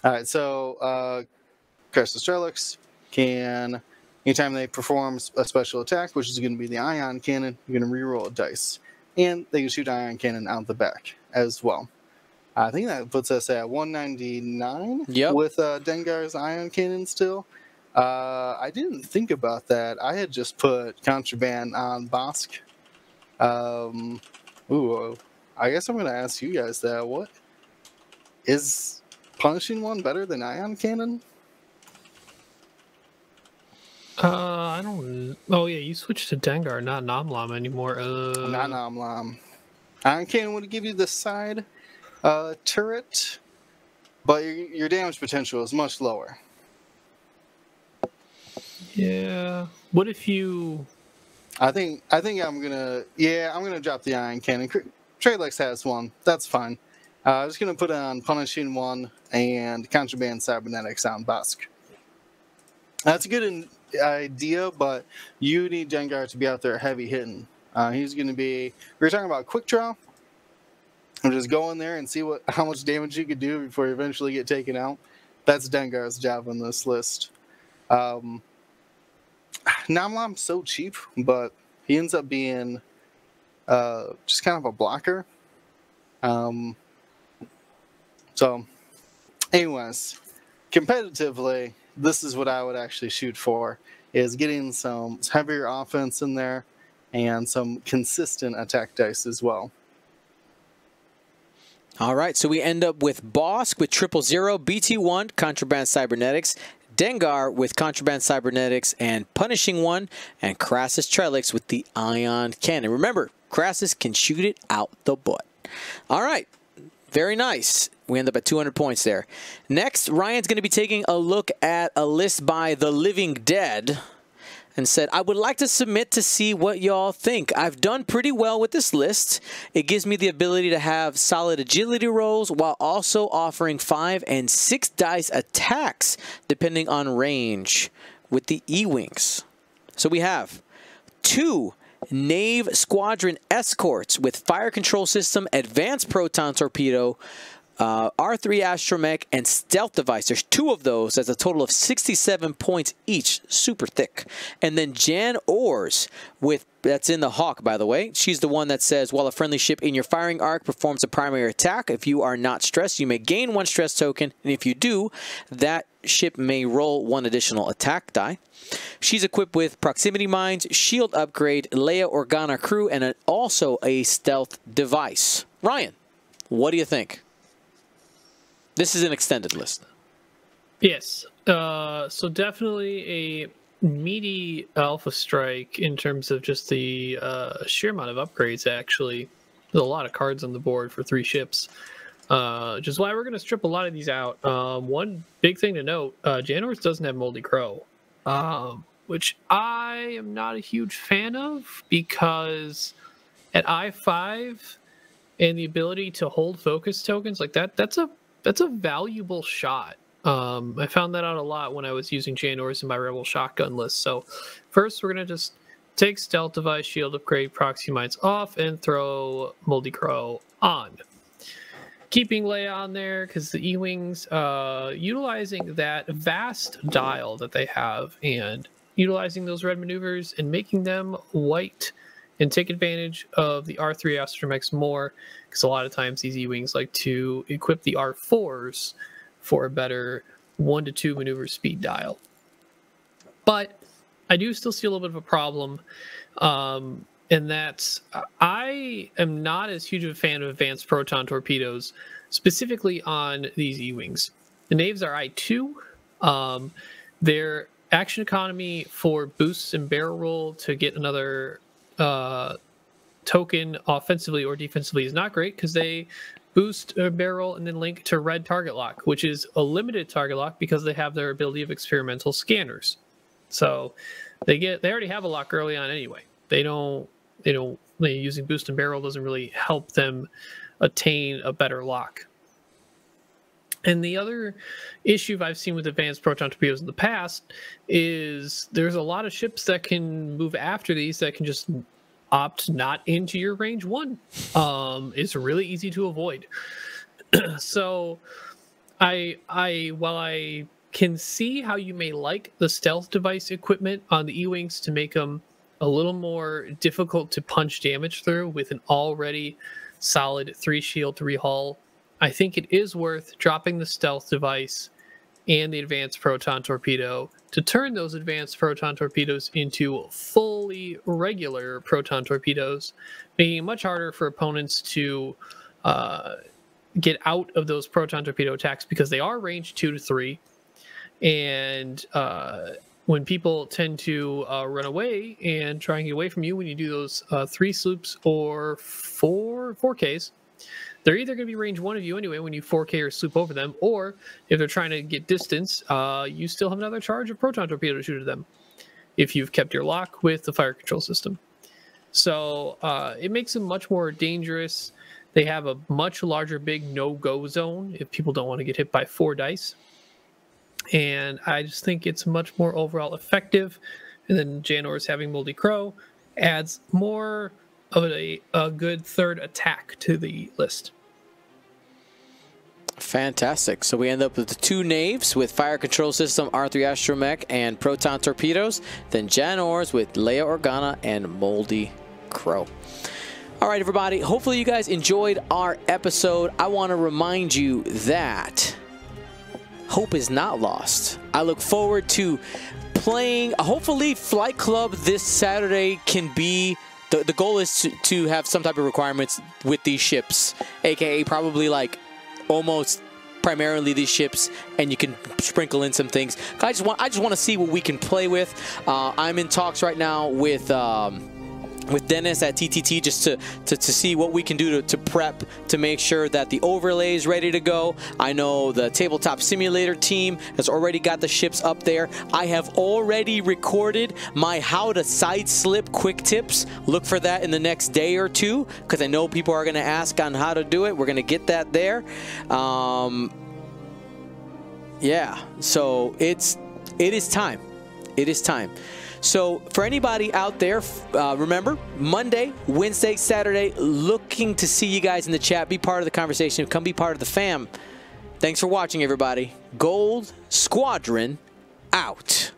right, so Crassus Tralix can, anytime they perform a special attack, which is going to be the ion cannon, you're going to reroll a dice, and they can shoot ion cannon out the back as well. I think that puts us at 199 with Dengar's ion cannon still. I didn't think about that. I had just put Contraband on Bosk. I guess I'm going to ask you guys that. What is Punishing One better than ion cannon? I don't... Oh, yeah, you switched to Dengar, not Namlam anymore. Not Namlam. Ion cannon would give you the side turret, but your damage potential is much lower. Yeah. What if you... I think I'm gonna drop the ion cannon. Tralex has one. That's fine. I'm just gonna put on Punishing One and Contraband Cybernetics on Bosk. That's a good idea, but you need Dengar to be out there heavy hitting. He's gonna be... We were talking about quick draw. And just go in there and see how much damage you could do before you eventually get taken out. That's Dengar's job on this list. Namlam's so cheap, but he ends up being just kind of a blocker. So, anyways, competitively, this is what I would actually shoot for, is getting some heavier offense in there and some consistent attack dice as well. All right, so we end up with Bosk with 000, BT1, Contraband Cybernetics, Dengar with Contraband Cybernetics and Punishing One, and Crassus Tralix with the Ion Cannon. Remember, Crassus can shoot it out the butt. All right, very nice. We end up at 200 points there. Next, Ryan's going to be taking a look at a list by The Living Dead, and said, I would like to submit to see what y'all think. I've done pretty well with this list. It gives me the ability to have solid agility rolls while also offering 5 and 6 dice attacks depending on range with the E-Wings. So we have 2 Nave Squadron Escorts with Fire Control System, Advanced Proton Torpedo, R3 Astromech, and Stealth Device. There's 2 of those. That's a total of 67 points each. Super thick. And then Jan Ors that's in the Hawk, by the way. She's the one that says, while a friendly ship in your firing arc performs a primary attack, if you are not stressed, you may gain 1 stress token. And if you do, that ship may roll 1 additional attack die. She's equipped with Proximity Mines, Shield Upgrade, Leia Organa Crew, and also a Stealth Device. Ryan, what do you think? This is an extended list. Yes. So definitely a meaty Alpha Strike in terms of just the sheer amount of upgrades, actually. There's a lot of cards on the board for 3 ships. Which is why we're going to strip a lot of these out. One big thing to note, Janors doesn't have Moldy Crow, which I am not a huge fan of, because at I-5, and the ability to hold focus tokens like that's a valuable shot. I found that out a lot when I was using Janors in my Rebel shotgun list. So first we're going to just take Stealth Device, Shield Upgrade, Proxy Mines off, and throw Moldy Crow on. Keeping Leia on there because the E-Wings, utilizing that vast dial that they have and utilizing those red maneuvers and making them white and take advantage of the R3 Astromechs more, because a lot of times these E-Wings like to equip the R4s for a better 1 to 2 maneuver speed dial. But I do still see a little bit of a problem, and that's I am not as huge of a fan of advanced proton torpedoes, specifically on these E-Wings. The naves are I2. Their action economy for boosts and barrel roll to get another token offensively or defensively is not great, because they boost a barrel and then link to red target lock, which is a limited target lock because they have their ability of experimental scanners. So they already have a lock early on anyway. Using boost and barrel doesn't really help them attain a better lock. And the other issue I've seen with advanced proton torpedoes in the past is there's a lot of ships that can move after these that can just opt not into your range 1. It's really easy to avoid. So while I can see how you may like the stealth device equipment on the E-Wings to make them a little more difficult to punch damage through with an already solid 3 shield, 3 hull, I think it is worth dropping the stealth device and the advanced proton torpedo to turn those advanced proton torpedoes into fully regular proton torpedoes, making it much harder for opponents to get out of those proton torpedo attacks, because they are range 2 to 3. And when people tend to run away and try and get away from you when you do those 3 sloops or 4Ks, they're either going to be range 1 of you anyway when you 4K or sloop over them, or if they're trying to get distance, you still have another charge of proton torpedo to shoot at them if you've kept your lock with the fire control system. So it makes them much more dangerous. They have a much larger big no-go zone if people don't want to get hit by 4 dice. And I just think it's much more overall effective. And then Janors having Moldy Crow adds more of a good third attack to the list. Fantastic. So we end up with the 2 naves with fire control system, R3 Astromech, and proton torpedoes. Then Janors with Leia Organa and Moldy Crow. All right, everybody. Hopefully you guys enjoyed our episode. I want to remind you that hope is not lost. I look forward to playing. Hopefully Flight Club this Saturday can be, the goal is to have some type of requirements with these ships, aka probably like almost primarily these ships, and you can sprinkle in some things. I just want to see what we can play with. I'm in talks right now with Dennis at TTT just to see what we can do to prep to make sure that the overlay is ready to go. I know the Tabletop Simulator team has already got the ships up there. I have already recorded my how to side slip quick tips. Look for that in the next day or 2, because I know people are going to ask on how to do it. We're going to get that there. Yeah, so it is time. It is time. So for anybody out there, remember, Monday, Wednesday, Saturday, looking to see you guys in the chat. Be part of the conversation. Come be part of the fam. Thanks for watching, everybody. Gold Squadron out.